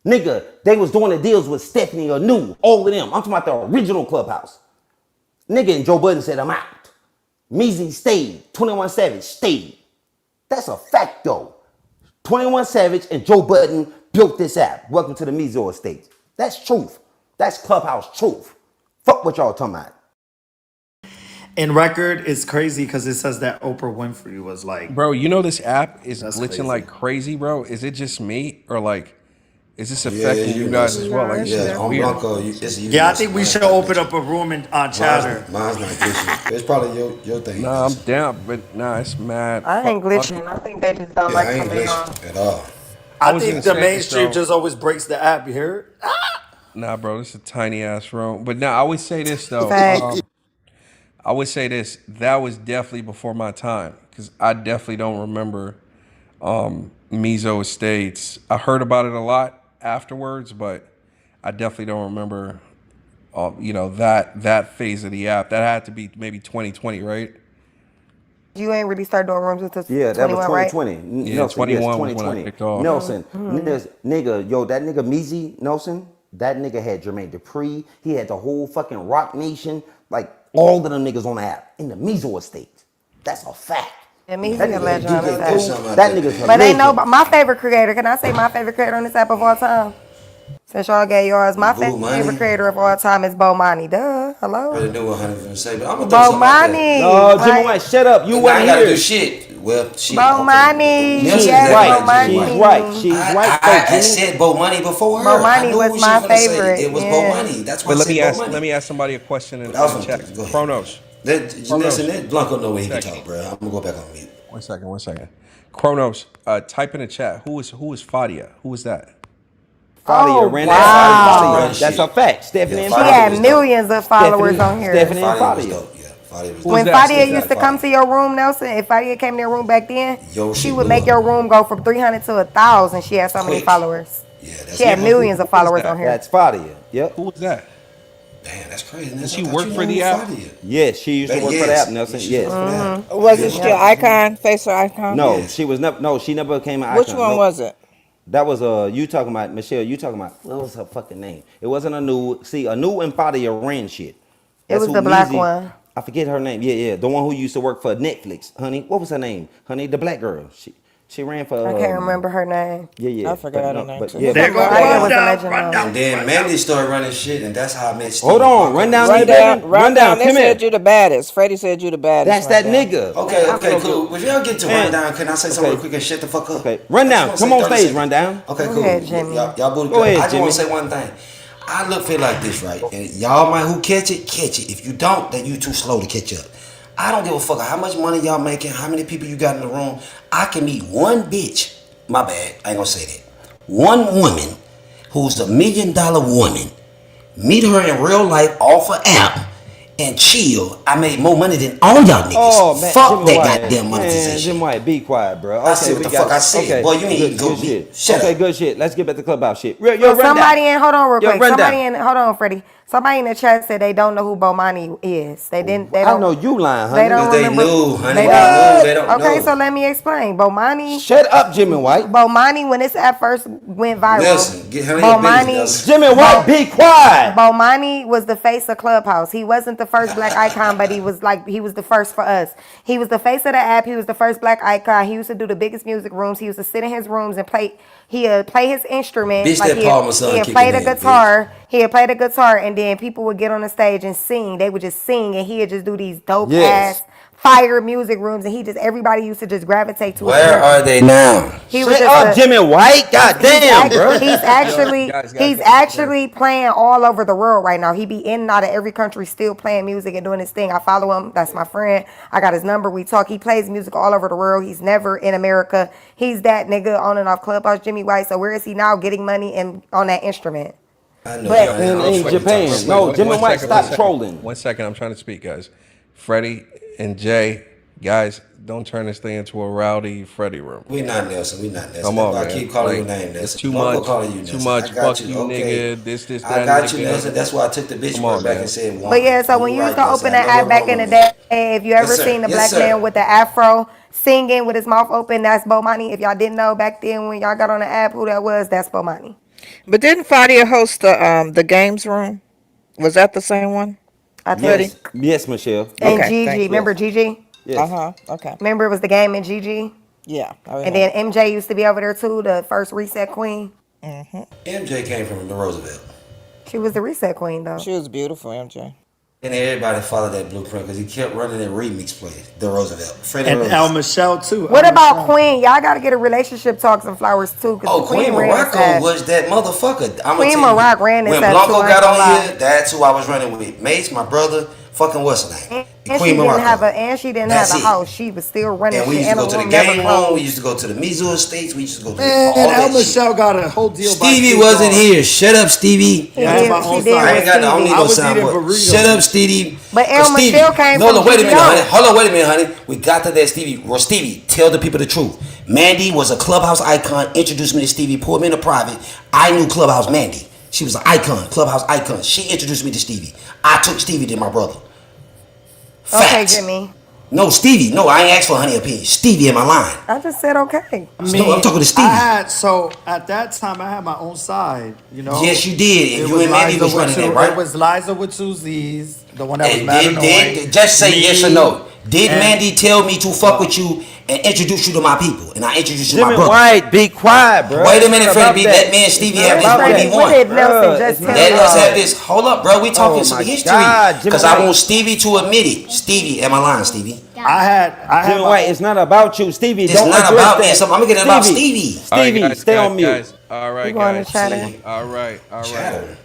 E: Nigga, they was doing the deals with Stephanie or New. All of them. I'm talking about the original Clubhouse. Nigga, and Joe Budden said, I'm out. Meezy stayed. 21 Savage stayed. That's a fact, though. 21 Savage and Joe Budden built this app. Welcome to the Meezy estate. That's truth. That's Clubhouse truth. Fuck what y'all talking about.
A: In record, it's crazy because it says that Oprah Winfrey was like,
C: Bro, you know this app is
A: That's
C: glitching
A: crazy.
C: like crazy, bro. Is it just me or like, is this
E: Yeah,
C: affecting you guys as well? Like,
I: it's
C: this is
I: on
C: weird.
E: Blanco,
A: yeah, I think we should open up a room on Chatter.
E: Mine's not glitching. It's probably your thing.
C: Nah, I'm down, but nah, it's mad.
B: I ain't glitching. I think they just don't like coming on.
E: At all.
A: I
C: was
A: think
C: gonna
A: the
C: say,
A: mainstream
C: so-
A: just always breaks the app, you heard?
C: Nah, bro, this is a tiny ass room. But nah, I always say this though.
B: Facts.
C: I would say this. That was definitely before my time because I definitely don't remember Meezo Estates. I heard about it a lot afterwards, but I definitely don't remember. That phase of the app. That had to be maybe 2020, right?
B: You ain't really start doing rooms until
E: Yeah, that was
B: 2020,
E: 2020.
C: Yeah,
E: Nelson,
C: 21
E: yes,
C: was when I
E: 2020.
C: kicked off.
E: Nelson, nigga, that nigga Meezy Nelson, that nigga had Jermaine Dupri. He had the whole fucking Rock Nation, like all of them niggas on the app in the Meezo estate. That's a fact.
B: Yeah, Meezy
E: That
B: a
E: nigga
B: legend on
E: DJ
B: this app.
E: Cool, that nigga's a
B: But ain't
E: legend.
B: no, my favorite creator. Can I say my favorite creator on this app of all time? Since y'all gave yours, my favorite creator of all time is Bomani. Duh, hello.
K: I knew what I was gonna say, but I'm gonna
B: Bomani.
E: No, Jimmy White, shut up. You
K: I
E: wasn't
K: gotta
E: here.
K: do shit. Well, shit.
B: Bomani.
K: Okay.
E: She's
B: Yes,
E: right.
B: Bomani.
E: She's right. She's right.
K: I said Bo Money before her.
B: Bo Money
K: I knew
B: was
K: what
B: my
K: she was gonna say.
B: favorite,
K: It was
B: yeah.
K: Bo Money. That's why
C: But
K: I said
C: let me ask somebody a question in
K: But I was
C: the
K: gonna-
C: chat.
K: go ahead.
C: Chronos.
K: Listen, let Blanco know when he can
C: Second.
K: talk, bro. I'm gonna go back on mute.
C: One second. Chronos, type in the chat. Who is Fadia? Who is that?
E: Fadia ran
B: wow.
E: that. Fadia. That's a fact. Stephanie and
B: She
K: Fadia
B: had
K: was
B: millions of followers on here.
E: Stephanie and
K: Fadia was
E: Fadia.
K: dope. Yeah, Fadia was
B: When
C: Who's that?
B: Fadia used to come to your room, Nelson, if Fadia came to your room back then,
K: Yo,
B: she
K: she
B: would
K: blew
B: make
K: up.
B: your room go from 300 to 1,000. She had so many
K: Quick.
B: followers.
K: Yeah, that's
B: She had millions of
C: who is
B: followers
C: that?
B: on here.
E: That's Fadia. Yep.
C: Who is that?
K: Damn, that's crazy.
C: Does she work for the app?
E: Yes, she used to work for the app, Nelson. Yes.
H: Was it your icon, face or icon?
E: No,
K: Yes.
E: she was never. No, she never became an icon.
H: Which one
E: No.
H: was it?
E: That was you talking about Michelle. You talking about what was her fucking name? It wasn't Anu. See, Anu and Fadia ran shit.
B: was
E: who
B: the black
E: Meezy-
B: one.
E: I forget her name. Yeah, the one who used to work for Netflix. Honey, what was her name? Honey, the black girl. She ran for.
B: I can't remember her name.
E: Yeah.
H: I forgot her name,
E: But
H: too.
E: yeah.
A: There go
B: Fadia was a
A: rundown,
B: legend.
A: rundown.
K: And then Mandy started running shit, and that's how I met Steve.
E: Hold on, run down.
H: Run down.
E: Run down.
H: They
E: Come here.
H: said you the baddest. Freddie said you the baddest.
E: That's that
H: Run down.
E: nigga.
K: Okay, cool. If y'all get to
E: Man.
K: rundown, can I say something
E: Okay.
K: real quick and shut the fuck up?
E: Okay, run down.
K: I just
E: Come
K: wanna
E: on
K: say
E: stage,
K: 30
E: run down.
K: Okay,
B: Go
K: cool.
B: ahead, Jimmy.
K: Y'all booty
E: Go ahead,
K: I just want to
E: Jimmy.
K: say one thing. I feel like this, right? And y'all might who catch it. If you don't, then you too slow to catch up. I don't give a fuck how much money y'all making, how many people you got in the room. I can meet one bitch. My bad, I ain't gonna say that. One woman who's the $1 million woman. Meet her in real life off an app and chill. I made more money than all y'all niggas.
E: Oh man,
K: fuck
E: Jimmy
K: that
E: White.
K: goddamn
E: Man,
K: monetization.
E: Jim White, be quiet, bro. Okay,
K: I said what
E: we
K: the
E: got
K: fuck I said.
E: Okay,
K: Boy, you ain't
E: good
K: go
E: shit.
K: beat. Shut
E: Okay,
K: up.
E: good shit. Let's get back to clubhouse shit. Yo,
B: So
E: run
B: somebody
E: down.
B: in, hold on real
E: Yo,
B: quick.
E: run
B: Somebody
E: down.
B: in, hold on, Freddie. Somebody in the chat said they don't know who Bomani is. They didn't. They
E: I
B: don't.
E: know you lying, honey.
B: They don't
K: They
B: remember.
K: knew, honey.
B: They
K: They
B: don't.
K: knew. They don't
B: Okay,
K: know.
B: so let me explain. Bomani.
E: Shut up, Jimmy White.
B: Bomani, when this app first went viral,
K: Nelson, get her in your business,
B: Bomani,
K: Nelson.
E: Jimmy White, be quiet.
B: Bomani was the face of Clubhouse. He wasn't the first black icon, but he was the first for us. He was the face of the app. He was the first black icon. He used to do the biggest music rooms. He used to sit in his rooms and play. He'd play his instrument.
K: Bitch, that Palmer son
B: he'd
K: kicking
B: play the
K: in,
B: guitar. He'd play the guitar, and then people would get on the stage and sing. They would just sing, and he'd just do these dope
E: Yes.
B: ass fire music rooms, and everybody used to just gravitate to his
K: Where
B: energy.
K: are they now?
B: He was
E: Shut
B: just
E: up, Jimmy White. God damn, bro.
B: He's actually playing all over the world right now. He be in and out of every country, still playing music and doing his thing. I follow him. That's my friend. I got his number. We talk. He plays music all over the world. He's never in America. He's that nigga on and off Clubhouse, Jimmy White. So where is he now getting money and on that instrument?
K: I know.
B: But
E: In Japan. No, Jimmy White, stop trolling.
C: 1 second, I'm trying to speak, guys. Freddie and Jay, guys, don't turn this thing into a rowdy Freddie room.
K: We not Nelson. We not Nelson.
C: Come on,
K: I
C: man.
K: keep calling
C: Like,
K: your name, Nelson.
C: it's too
K: Don't
C: much.
K: calling you
C: Too
K: Nelson.
C: much.
K: I got
C: Fuck
K: you,
C: you,
K: okay.
C: nigga. This, that,
K: I got you,
C: nigga.
K: Nelson. That's why I took the bitch
C: Come on,
K: word back
C: man.
K: and said one.
B: But yeah, so when you used to open that app back in the day, if you ever
K: sir.
B: seen the
K: Yes,
B: black
K: sir.
B: man with the afro singing with his mouth open, that's Bomani. If y'all didn't know back then when y'all got on the app who that was, that's Bomani.
H: But didn't Fadia host the games room? Was that the same one?
B: I think.
E: Yes, Michelle.
B: And
H: Okay,
B: Gigi,
H: thank you.
B: remember Gigi?
E: Yes.
H: Okay.
B: Remember it was the game in Gigi?
H: Yeah. I
B: And
H: remember.
B: then MJ used to be over there too, the first reset queen.
K: MJ came from the Roosevelt.
B: She was the reset queen though.
H: She was beautiful, MJ.
K: And everybody followed that blueprint because he kept running that remix play, the Roosevelt. Freddie
A: And
K: Roosevelt.
A: El Michelle too.
B: What
A: El
B: about
A: Michelle.
B: Queen? Y'all gotta get a relationship talks and flowers too.
K: Oh, Queen
B: ran
K: Morocco
B: this
K: was that motherfucker. I'm
B: Queen
K: tell you,
B: Morocco ran this
K: when
B: app
K: Blanco
B: too, I
K: got
B: ain't gonna
K: on
B: lie.
K: here, that's who I was running with. Mace, my brother, fucking what's her name?
B: And
K: Queen
B: she didn't
K: Morocco.
B: have
K: That's
B: a
K: it.
B: house. She was still running
K: And we
B: shit.
K: used to go
B: the
K: to the
B: room never
K: game room.
B: closed.
K: We used to go to the Mizo Estates. We used to go to
A: Man,
K: all
A: El
K: that shit.
A: Michelle got a whole deal. by
K: Stevie
A: Snoop
K: wasn't
A: Dogg.
K: here. Shut up, Stevie.
A: Yeah, that's my
B: She
A: own
B: did
A: side.
K: I ain't got no, I don't need
A: I
K: no
A: was
K: sound
A: eating
K: board.
A: burritos.
K: Shut up, Stevie.
B: But El
K: 'Cause Stevie,
B: Michelle came
K: no,
B: from
K: no, wait a minute,
B: GBO.
K: honey. Hold on, wait a minute, honey. We got to that Stevie. Well, Stevie, tell the people the truth. Mandy was a Clubhouse icon. Introduced me to Stevie. Pulled me into private. I knew Clubhouse Mandy. She was an icon, Clubhouse icon. She introduced me to Stevie. I took Stevie to my brother.
B: Okay,
K: Facts.
B: Jimmy.
K: No, Stevie. No, I ain't asked for honey opinion. Stevie in my line.
B: I just said okay.
K: No, I'm talking to Stevie.
A: So at that time I had my own side, you know.
K: Yes, you did. And you and Mandy was running that, right?
A: It was Liza with two Z's, the one that was
K: And
A: mad annoying.
K: just say yes or no. Did
A: and-
K: Mandy tell me to fuck with you and introduce you to my people? And I introduced you to my
E: Jimmy
K: brother.
E: White, be quiet, bro.
K: Wait a minute,
E: It's not
K: Freddie B.
E: about
K: Let
E: that.
K: me and Stevie
E: It's
K: have
E: not
K: this
E: about
K: one
E: that.
K: v
B: What
K: one.
B: did Nelson
E: Bruh,
B: just
E: it's
B: tell
E: not
K: Let
B: you?
K: us have this. Hold up, bro. We talking some
E: my
K: history.
E: God, Jimmy
K: Because I
E: White.
K: want Stevie to admit it. Stevie, am I lying, Stevie?
A: I had
E: Jimmy
A: my
E: White, it's not about you. Stevie,
K: It's
E: don't
K: not
E: address
K: about
E: that.
K: me. So I'm getting about Stevie.
C: All right,
E: Stevie, stay on mute.
C: Guys. All right,
B: You going
C: guys.
B: to chatter?
C: All right.
K: Chatter.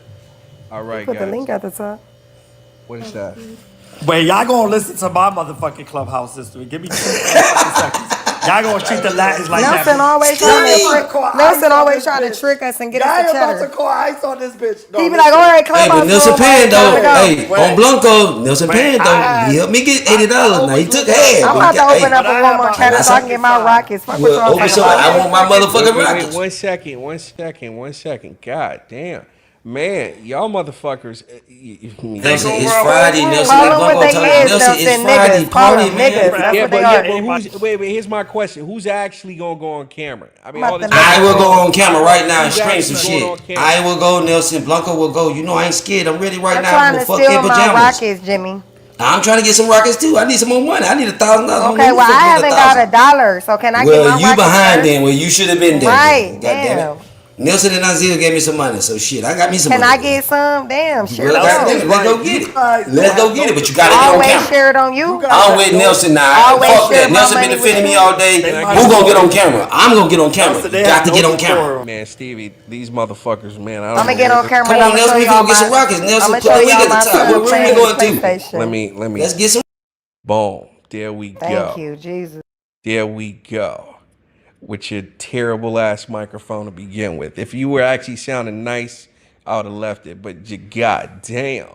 C: All right,
B: Put the link
C: guys.
B: at the top.
C: What is that?
A: Wait, y'all gonna listen to my motherfucking Clubhouse history. Give me 2 seconds. Y'all gonna treat the Latins like
B: Nelson
A: that.
B: always
A: Y'all
B: trying to
A: about
B: trick.
A: call ice
B: Nelson
A: on
B: always
A: this
B: trying to
A: bitch.
B: trick us and get
A: Y'all
B: us to
A: about to
B: chatter.
A: call ice on this bitch. No,
B: He be like, all
A: listen.
B: right,
K: Hey, but
B: Clubhouse
K: Nelson
B: room,
K: Pan though,
B: time to go.
K: hey,
A: Wait.
K: on Blanco, Nelson
A: Wait,
K: Pan
A: I
K: though,
A: had-
K: he helped me get $80. Now he took half.
B: I'm about to open up
A: But I
B: a room
A: have
B: on
A: my
B: chatter
A: own
B: so I can get my
A: side.
B: rockets. Fuck what
K: Well,
B: y'all
K: open
B: talking
K: some. I
B: about.
K: want my motherfucking
C: Wait,
K: rockets.
C: 1 second. God damn. Man, y'all motherfuckers.
K: Nelson, it's Friday. Nelson,
B: Call
K: and
B: them what
K: Blanco
B: they
K: talking.
B: is,
K: Nelson, it's
B: Nelson.
K: Friday.
B: Niggas. Call
K: Party,
B: them
K: man.
B: niggas. That's what they
C: yeah,
B: are.
C: but who's? Wait. Here's my question: who's actually gonna go on camera? I mean,
B: I'm
C: all
B: about
C: this.
B: to
K: I will go on camera right now and
C: Who's
K: stream some
C: actually going on
K: shit.
C: camera?
K: I will go, Nelson. Blanco will go. You know I ain't scared. I'm ready right
B: I'm
K: now.
B: trying
K: I'm
B: to
K: gonna fuck
B: steal
K: in
B: my
K: pajamas.
B: rockets, Jimmy.
K: I'm trying to get some rockets too. I need some more money. I need $1,000.
B: Okay, well, I haven't got $1, so can I get my
K: Well, you
B: rockets
K: behind
B: first?
K: then. Well, you should have been there.
B: Right,
K: God damn
B: damn.
K: it. Nelson and Azil gave me some money, so shit, I got me some
B: Can
K: money.
B: I get some? Damn, share
K: Well,
B: it
K: goddamn
B: out.
K: it, let's go get it. Let's go get it, but you gotta get on
B: Always
K: camera.
B: share it on you.
K: I'm with Nelson now.
B: Always
K: Fuck
B: share
K: that.
B: my
K: Nelson been
B: money with
K: defending me
B: you.
K: all day. Who gonna get on camera? I'm gonna get on camera.
A: Nelson,
K: You
A: they
K: got
A: have
K: to
A: no
K: get on camera.
A: decorum.
C: Man, Stevie, these motherfuckers, man. I don't
B: I'm gonna
C: know
B: get
C: where
B: on
C: to-
B: camera.
K: Come
B: and
K: on,
B: I'ma
K: Nelson,
B: show
K: we
B: y'all
K: finna get some rockets. Nelson,
B: I'ma
K: put
B: show
K: a link
B: y'all
K: at the
B: my
K: top.
B: son
K: What room we
B: playing
K: going
B: his
K: to?
B: PlayStation.
C: Let me.
K: Let's get some.
C: Boom. There we go.
B: Thank you, Jesus.
C: There we go. With your terrible ass microphone to begin with. If you were actually sounding nice, I would have left it. But you goddamn.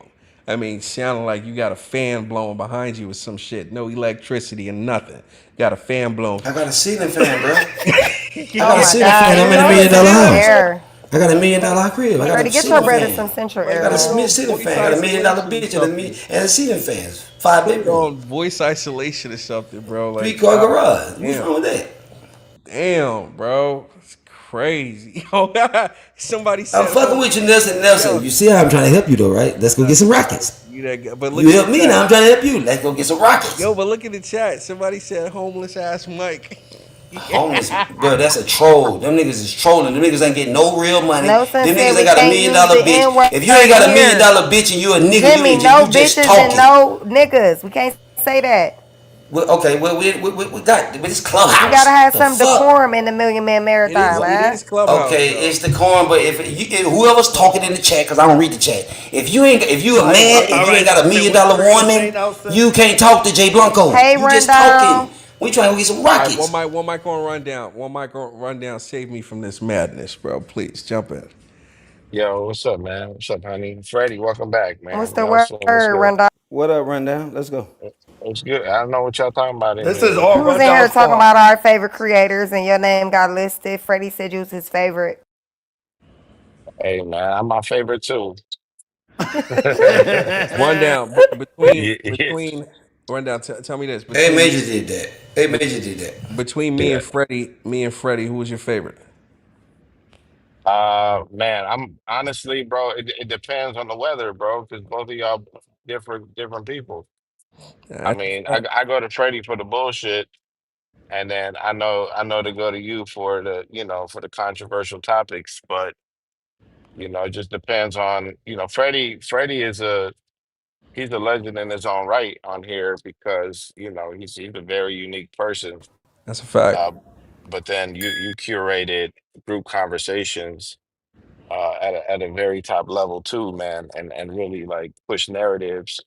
C: I mean, sounding like you got a fan blowing behind you or some shit. No electricity and nothing. Got a fan blowing.
K: I got a ceiling fan, bro. I
B: Oh
K: got a
B: my
K: ceiling
B: God.
K: fan. I'm in a $1
B: You
K: million
B: know
K: house.
B: Air.
K: I got $1 million crib. I got
B: Freddie,
K: a
B: get
K: ceiling
B: your brother
K: fan.
B: some central
K: I
B: air.
K: got a
B: man.
K: Smith ceiling fan. I got $1 million bitch and a ceiling fans. 5 bedroom.
C: On voice isolation or something, bro. Like,
K: 3-car garage. What's
C: damn.
K: wrong with that?
C: Damn, bro. It's crazy. Somebody said.
K: I'm fucking with you, Nelson. Nelson, you see how I'm trying to help you though, right? Let's go get some rockets.
C: You that guy. But look
K: You
C: at
K: help
C: the
K: me
C: chat.
K: now. I'm trying to help you. Let's go get some rockets.
C: Yo, but look at the chat. Somebody said homeless ass Mike.
K: Homeless, bro, that's a troll. Them niggas is trolling. Them niggas ain't getting no real money.
B: Nelson
K: Them
B: said
K: niggas
B: we
K: ain't got $1
B: can't
K: million
B: use the
K: bitch.
B: N-word
K: If you ain't got $1 million
B: here.
K: bitch and you a nigga,
B: Jimmy,
K: you
B: no
K: just
B: bitches
K: talking.
B: and no niggas. We can't say that.
K: Well, okay, well, we got but it's
B: You gotta
K: Clubhouse.
B: have
K: The
B: some
K: fuck?
B: decorum in the Million Man
C: It
B: Marathon,
C: is it
B: man.
C: is Clubhouse
K: Okay,
C: though.
K: it's the corn, but if whoever's talking in the chat, cause I don't read the chat. If you a
A: All
K: man, if
A: all
K: you ain't
A: right,
K: got a
A: Nelson.
K: million
A: What you
K: dollar
A: were gonna say,
K: woman,
A: Nelson?
K: you can't talk to Jay Blanco.
B: Hey,
K: You just talking.
B: Rundown.
K: We trying to get some
C: All right,
K: rockets.
C: one mic on rundown. One mic on rundown. Save me from this madness, bro. Please jump in.
L: Yo, what's up, man? What's up, honey? Freddie, welcome back,
B: What's
L: man.
B: the word,
L: Nelson, what's good?
B: Rundown?
E: What up, rundown? Let's go.
L: What's good? I don't know what y'all talking about in
A: This
L: here,
A: is all
B: You was
L: man.
B: in here
A: Rundown's
B: talking
A: fault.
B: about our favorite creators, and your name got listed. Freddie said you was his favorite.
L: Hey, man, I'm my favorite too.
C: Rundown
L: Yeah, yeah.
C: between rundown. Tell me this
K: A
C: between
K: Major did that. A Major did that.
C: between
L: Yeah.
C: me and Freddie, who was your favorite?
L: Man, I'm honestly, bro, it depends on the weather, bro, because both of y'all different people. I
C: That's a
L: mean,
C: fact.
L: I go to Freddie for the bullshit, and then I know to go to you for the controversial topics, but it just depends on, Freddie is he's a legend in his own right on here because he's a very unique person.
C: That's a fact.
L: Uh, but then you curated group conversations at a very top level too, man, and really like push narratives.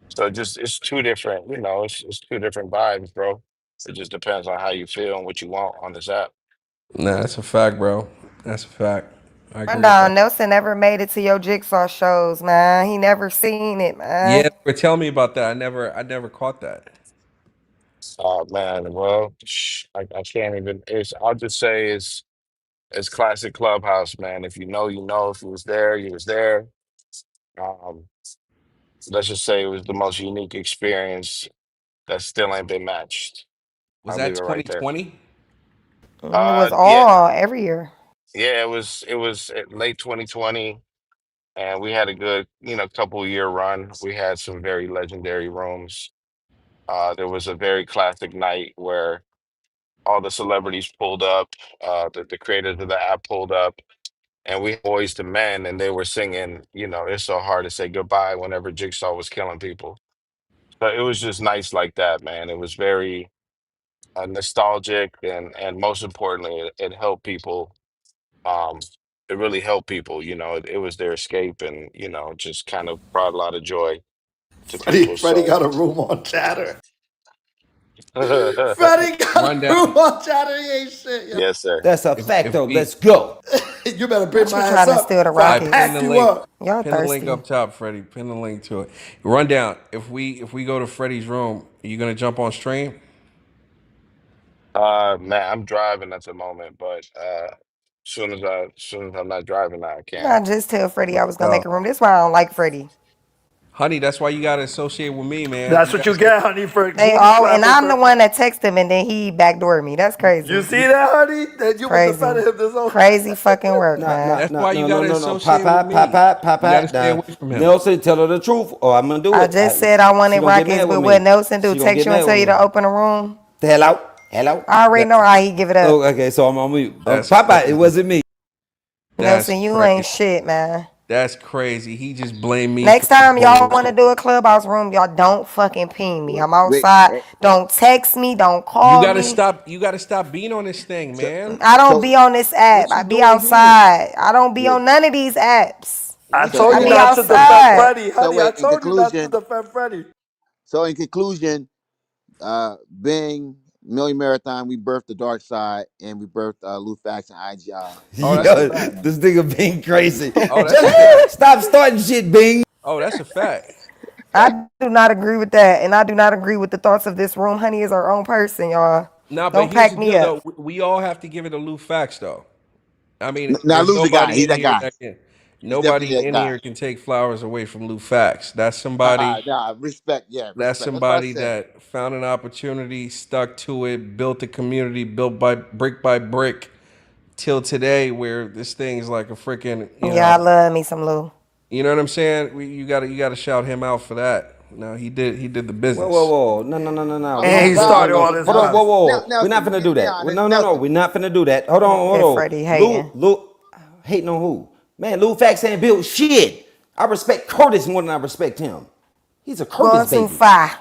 L: So just it's two different, it's two different vibes, bro. It just depends on how you feel and what you want on this app.
C: Nah, that's a fact, bro. That's a fact. I agree with
B: Rundown.
C: that.
B: Nelson never made it to your jigsaw shows, man. He never seen it,
C: Yeah,
B: man.
C: but tell me about that. I never caught that.
L: Man, well, I can't even. I'll just say it's classic Clubhouse, man. If you know, you know. If you was there, you was there. Um, let's just say it was the most unique experience that still ain't been matched.
C: Was
L: I'll
C: that
L: leave it right there.
C: 2020?
B: It was
L: Yeah,
B: all every year.
L: yeah. It was late 2020, and we had a good, couple year run. We had some very legendary rooms. There was a very classic night where all the celebrities pulled up, the creators of the app pulled up, and we boys to men, and they were singing, it's so hard to say goodbye whenever Jigsaw was killing people. So it was just nice like that, man. It was very nostalgic, and most importantly, it helped people. Um, it really helped people. It was their escape, and just kind of brought a lot of joy to people.
A: Freddie
L: So,
A: got a room on Chatter. Freddie got a
C: Rundown.
A: room on Chatter. He ain't shit, yo.
L: yes, sir.
E: That's a
C: If
E: fact, though.
C: we
E: Let's go.
A: You better bring
B: Not you
A: my ass
B: trying to steal
A: up
B: the
A: before I
C: I pin
B: Rockets.
C: the
A: pack you
C: link.
A: up.
B: Y'all
C: Pin the link
B: thirsty.
C: up top, Freddie. Pin the link to it. Rundown. If we go to Freddie's room, are you gonna jump on stream?
L: Man, I'm driving at the moment, but soon as I'm not driving, I can.
B: I just tell Freddie I was gonna
C: Uh,
B: make a room. This why I don't like Freddie.
C: honey, that's why you gotta associate with me, man.
A: That's
C: You
A: what
C: gotta
A: you
C: stay.
A: get, honey, for
B: They
A: booby
B: all and
A: trapping.
B: I'm the
A: For
B: one that texted him and then he backdoored me. That's
A: you
B: crazy.
A: see that, honey? That you was
B: Crazy.
A: defending him this whole.
B: Crazy fucking work,
E: No, no,
B: man.
C: That's
E: no,
C: why
E: no,
C: you
E: no,
C: gotta
E: no, no. Pop,
C: associate with
E: pop, pop,
C: me.
E: pop, pop,
C: You gotta
E: pop.
C: stay
E: Now,
C: away from him.
E: Nelson, tell her the truth, or I'm gonna do
B: I
E: it.
B: just said I
E: She
B: wanted
E: gonna get
B: Rockets,
E: mad with
B: but what
E: me.
B: Nelson do?
E: She gonna
B: Text
E: get
B: you and
E: mad
B: tell
E: with
B: you
E: me.
B: to open a room?
E: The hell out, hell out.
B: I already know how he give it up.
E: Oh, okay. So I'm on mute.
C: That's
E: Papa, it
C: crazy.
E: wasn't me.
C: That's
B: Nelson, you ain't
C: crazy.
B: shit, man.
C: That's crazy. He just blamed me for
B: Next
C: the
B: time y'all want to
C: bullshit.
B: do a clubhouse room, y'all don't fucking ping me. I'm
J: Wait,
B: outside. Don't text me. Don't
C: You
B: call
C: gotta
B: me.
C: stop. You gotta stop being on this thing,
J: so,
C: man.
B: I don't
J: so
B: be on this app.
C: What
B: I
C: you
B: be
C: doing here?
B: outside. I don't be
J: yeah.
B: on none of these apps.
A: I
C: What
J: So
C: you
A: told
B: I
A: you
B: be
C: doing?
A: not to defend
B: outside.
A: Freddie,
J: so
A: honey. I
J: wait. In
A: told you not to
J: conclusion,
A: defend Freddie.
J: being Million Marathon, we birthed the Dark Side and we birthed Lou Fax and IGI.
C: Oh, that's a
E: Yo,
C: fact.
E: this nigga being crazy.
C: Oh, that's a
E: Just
C: fact.
E: stop starting shit, Bing.
C: Oh, that's a fact.
B: I do not agree with that. And I do not agree with the thoughts of this room. Honey is our own person, y'all.
C: Nah, but
B: Don't
C: here's
B: pack
C: the
B: me
C: deal,
B: up.
C: though. We all have to give it a Lou facts, though. I mean,
J: Now
C: there's
J: Lou's the guy.
C: nobody
J: He's
C: in
J: that
C: here
J: guy.
C: that can.
J: He's definitely
C: Nobody
J: that
C: in
J: guy.
C: here can take flowers away from Lou facts. That's
J: Haha,
C: somebody.
J: nah, respect. Yeah,
C: That's
J: respect. That's what I
C: somebody
J: said.
C: that found an opportunity, stuck to it, built a community, built by brick, till today, where this thing is like a freaking,
B: Yeah, I love me some Lou.
C: you know what I'm saying? You gotta shout him out for that. No, he did the
E: Whoa, whoa,
C: business.
E: whoa. No, no, no, no, no.
J: Oh,
E: We
A: And
J: oh
E: not,
A: he
E: no, no,
J: God,
A: started
E: no.
A: all
J: no,
A: this
E: Hold on,
J: no.
E: whoa,
A: mess.
E: whoa. We're not
J: Nelson,
E: finna do
J: be
E: that.
J: honest.
E: No, no, no.
J: Nelson,
E: We're not finna do that. Hold on,
B: Look
E: hold
B: at
E: on.
B: Freddie hating.
E: Lou, hating on who? Man, Lou Fax ain't built shit. I respect Curtis more than I respect him. He's a Curtis
B: Going too
E: baby.
B: far.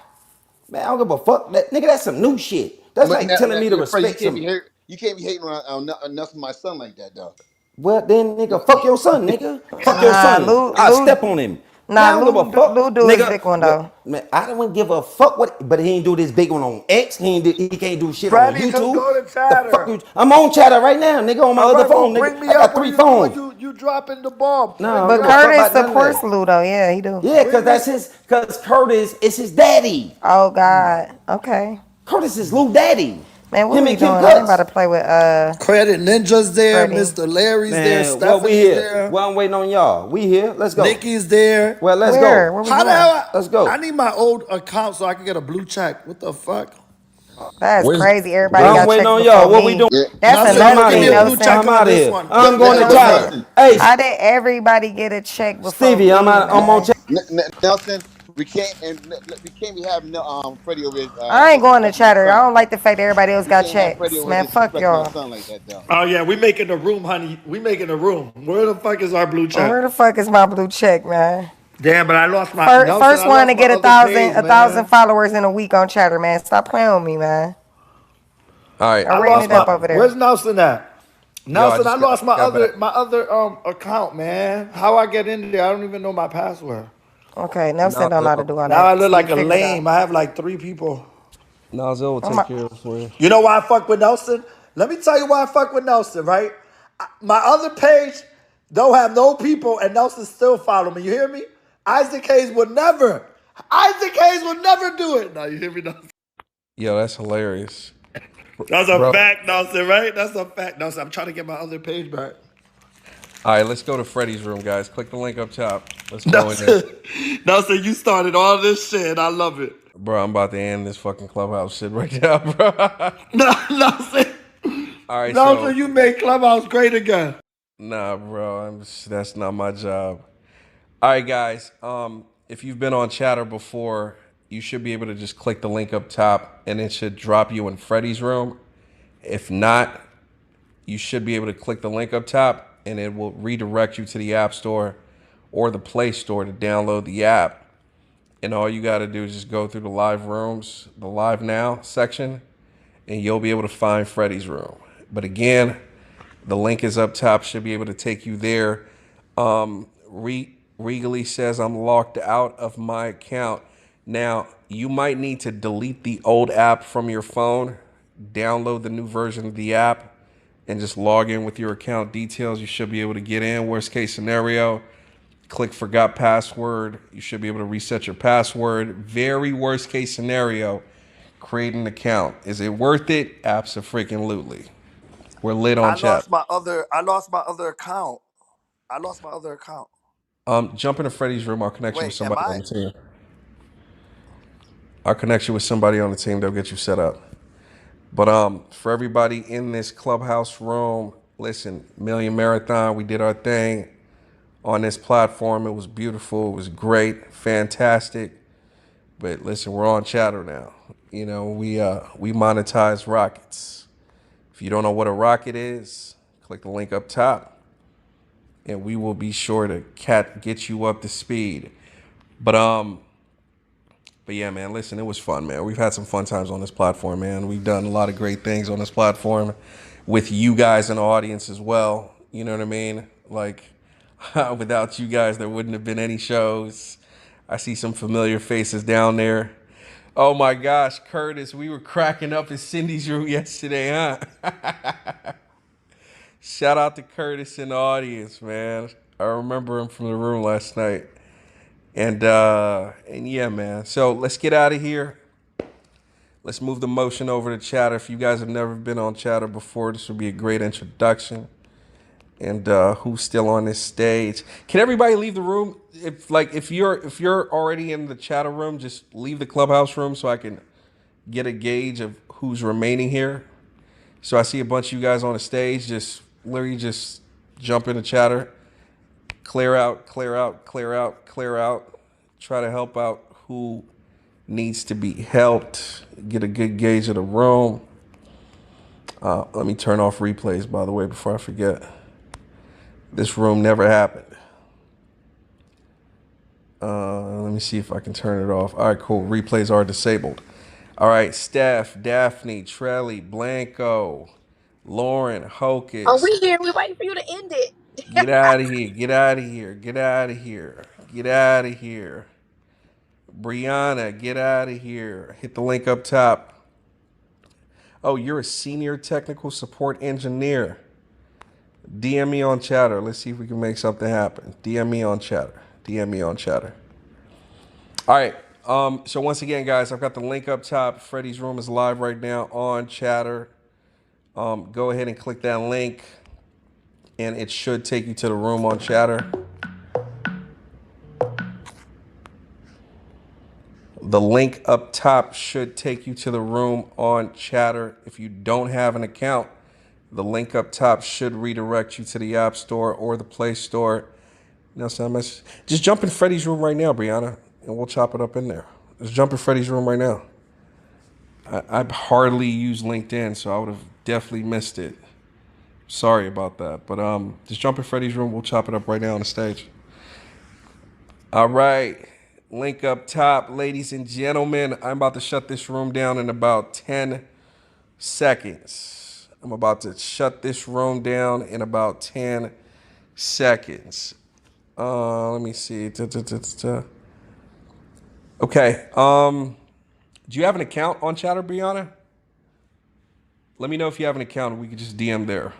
E: Man, I don't give a fuck. Nigga, that's some new shit. That's
J: But
E: like telling me to
J: Fred,
E: respect some.
J: you can't be hating on Nelson, my son, like that though.
E: Well, then, nigga, fuck your son, nigga. Fuck your
B: Nah,
E: son.
B: Lou,
E: I'll
B: Lou,
E: step on him. Man,
B: nah,
E: I don't give a
B: Lou
E: fuck,
B: do his
E: nigga.
B: big one
E: Well,
B: though.
E: man, I don't give a fuck what, but he ain't do this big one on X. He can't do shit on
A: Freddie, just
E: YouTube.
A: go to
E: The fuck
A: chatter.
E: you? I'm on chatter right now, nigga, on my
A: All
E: other
A: right, well,
E: phone, nigga.
A: bring me
E: I
A: up
E: got
A: when
E: 3
A: you when
E: phones.
A: you dropping the ball.
E: No,
A: Bring
E: I
A: me
E: don't
B: But
E: give a
A: up.
E: fuck
B: Curtis
E: about none of
B: supports
E: that.
B: Lou though. Yeah, he do.
E: Yeah,
A: Bring me.
E: cause Curtis is his daddy.
B: Oh God. Okay.
E: Curtis is Lou daddy.
B: Man, what
E: Him
B: we
E: and Kim
B: doing? I ain't about
E: Cuts.
B: to play with
A: Credit Ninja's there.
B: Freddie.
A: Mr. Larry's there.
E: Man, well, we
A: Stephanie's
E: here.
A: there.
E: Well, I'm waiting on y'all. We here. Let's go.
A: Nikki's there.
E: Well, let's
B: Where?
E: go.
B: Where we
A: How the
B: going?
A: hell?
E: Let's
A: I
E: go.
A: need my old account so I can get a blue check. What the fuck?
B: That's
C: Where's
B: crazy. Everybody
E: Well, I'm
B: got
C: where's
E: waiting
B: checks
E: on
B: before
E: y'all. What we
B: me.
E: doing?
J: Yeah.
B: That's
A: Nelson,
E: I'm
B: another
A: yo,
E: out of
A: give me
B: thing,
A: a
E: here.
A: blue check
E: I'm
B: Nelson.
A: on
E: out of
A: this
E: here.
A: one.
E: I'm going to chatter.
J: Nelson,
E: Hey,
B: How did everybody get a check before
E: Stevie,
B: me,
E: I'm on
B: man?
E: chatter.
J: Nelson, we can't be having Freddie over here
B: I ain't going to
J: disrespecting my
B: chatter. I
J: son.
B: don't like the fact that everybody else
J: We
B: got
J: can't have Freddie
B: checks.
J: over here
B: Man, fuck
J: disrespecting my
B: y'all.
J: son like that though.
A: Oh yeah, we making a room, honey. We making a room. Where the fuck is our blue check?
B: Where the fuck is my blue check, man?
A: Damn, but I lost my Nelson.
B: First
A: I
B: one
A: lost
B: to
A: my
B: get a
A: other
B: thousand,
A: page,
B: a thousand
A: man.
B: followers in a week on chatter, man. Stop playing with me, man.
C: all right?
B: I
A: I
B: ran
A: lost
B: it up
A: my.
B: over
A: Where's
B: there.
A: Nelson at?
C: Yo, I
A: Nelson, I
C: just
A: lost
C: got back.
A: my other account, man. How I get in there? I don't even know my password.
B: Okay, Nelson don't know how to
C: Nazil,
B: do all
A: Now I
B: that.
A: look
B: See,
A: like a
B: figure it out.
A: lame. I have like 3 people.
C: Nazil will
B: Oh
C: take
B: my,
C: care of it for you.
A: You know why I fuck with Nelson? Let me tell you why I fuck with Nelson, right? My other page don't have no people, and Nelson still follow me. You hear me? Isaac Hayes would never. Isaac Hayes would never do it. Now you hear me, Nelson?
C: Yo, that's hilarious,
A: That's a
C: bro.
A: fact, Nelson, right? That's a fact, Nelson. I'm trying to get my other page back.
C: All right, let's go to Freddie's room, guys. Click the link up top. Let's go in there.
A: Nelson, Nelson, you started all this shit. And I love it.
C: Bro, I'm about to end this fucking clubhouse shit right now, bro.
A: No, Nelson,
C: All right,
A: Nelson,
C: so
A: you made Clubhouse great again.
C: nah, bro, that's not my job. All right, guys. If you've been on Chatter before, you should be able to just click the link up top, and it should drop you in Freddie's room. If not, you should be able to click the link up top, and it will redirect you to the App Store or the Play Store to download the app. And all you got to do is just go through the live rooms, the live now section, and you'll be able to find Freddie's room. But again, the link is up top, should be able to take you there. Regally says I'm locked out of my account. Now, you might need to delete the old app from your phone, download the new version of the app, and just log in with your account details. You should be able to get in. Worst case scenario, click forgot password. You should be able to reset your password. Very worst case scenario, create an account. Is it worth it? Absolutely. We're lit on chat.
A: I lost my other account. I lost my other account.
C: Jump into Freddie's room. I'll connect you with
A: Wait, am
C: somebody on
A: I?
C: the team. I'll connect you with somebody on the team. They'll get you set up. But for everybody in this clubhouse room, listen, Million Marathon, we did our thing on this platform. It was beautiful. It was great, fantastic. But listen, we're on Chatter now. You know, we monetize rockets. If you don't know what a rocket is, click the link up top, and we will be sure to get you up to speed. But yeah, man, listen, it was fun, man. We've had some fun times on this platform, man. We've done a lot of great things on this platform with you guys in the audience as well. You know what I mean? Like, without you guys, there wouldn't have been any shows. I see some familiar faces down there. Oh my gosh, Curtis, we were cracking up in Cindy's room yesterday, huh? Shout out to Curtis in the audience, man. I remember him from the room last night. And yeah, man. So let's get out of here. Let's move the motion over to Chatter. If you guys have never been on Chatter before, this would be a great introduction. And who's still on this stage? Can everybody leave the room? If you're already in the Chatter room, just leave the clubhouse room so I can get a gauge of who's remaining here. So I see a bunch of you guys on the stage. Just literally just jump into Chatter. Clear out, clear out, clear out, clear out. Try to help out who needs to be helped. Get a good gauge of the room. Let me turn off replays, by the way, before I forget. This room never happened. Let me see if I can turn it off. All right, cool. Replays are disabled. All right, Steph, Daphne, Trelly, Blanco, Lauren,
M: Oh,
C: Hocus.
M: we here. We waiting for you to end it.
C: Get out of here. Get out of here. Get out of here. Get out of here. Brianna, get out of here. Hit the link up top. Oh, you're a senior technical support engineer. DM me on Chatter. Let's see if we can make something happen. DM me on Chatter. DM me on Chatter. All right. So once again, guys, I've got the link up top. Freddie's room is live right now on Chatter. Go ahead and click that link, and it should take you to the room on Chatter. The link up top should take you to the room on Chatter. If you don't have an account, the link up top should redirect you to the App Store or the Play Store. Just jump in Freddie's room right now, Brianna, and we'll chop it up in there. Just jump in Freddie's room right now. I hardly use LinkedIn, so I would have definitely missed it. Sorry about that. But just jump in Freddie's room. We'll chop it up right now on the stage. All right. Link up top, ladies and gentlemen. I'm about to shut this room down in about 10 seconds. I'm about to shut this room down in about 10 seconds. Let me see. Okay. Do you have an account on Chatter, Brianna? Let me know if you have an account. We could just DM there.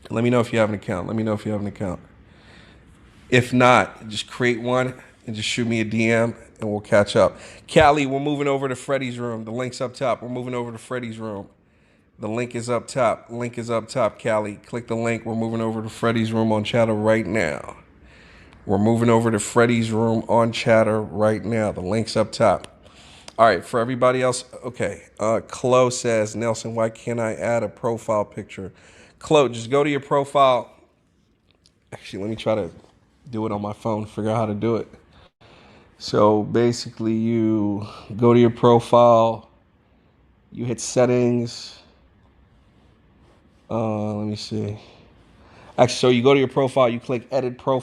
C: Let me know if you have an account. Let me know if you have an account. If not, just create one and just shoot me a DM and we'll catch up. Callie, we're moving over to Freddie's room. The link's up top. We're moving over to Freddie's room. The link is up top. Link is up top, Callie. Click the link. We're moving over to Freddie's room on Chatter right now. We're moving over to Freddie's room on Chatter right now. The link's up top. All right, for everybody else, okay. Chloe says, Nelson, why can't I add a profile picture? Chloe, just go to your profile. Actually, let me try to do it on my phone, figure out how to do it. So basically, you go to your profile, you hit settings. Let me see. Actually, so you go to your profile, you click edit profile.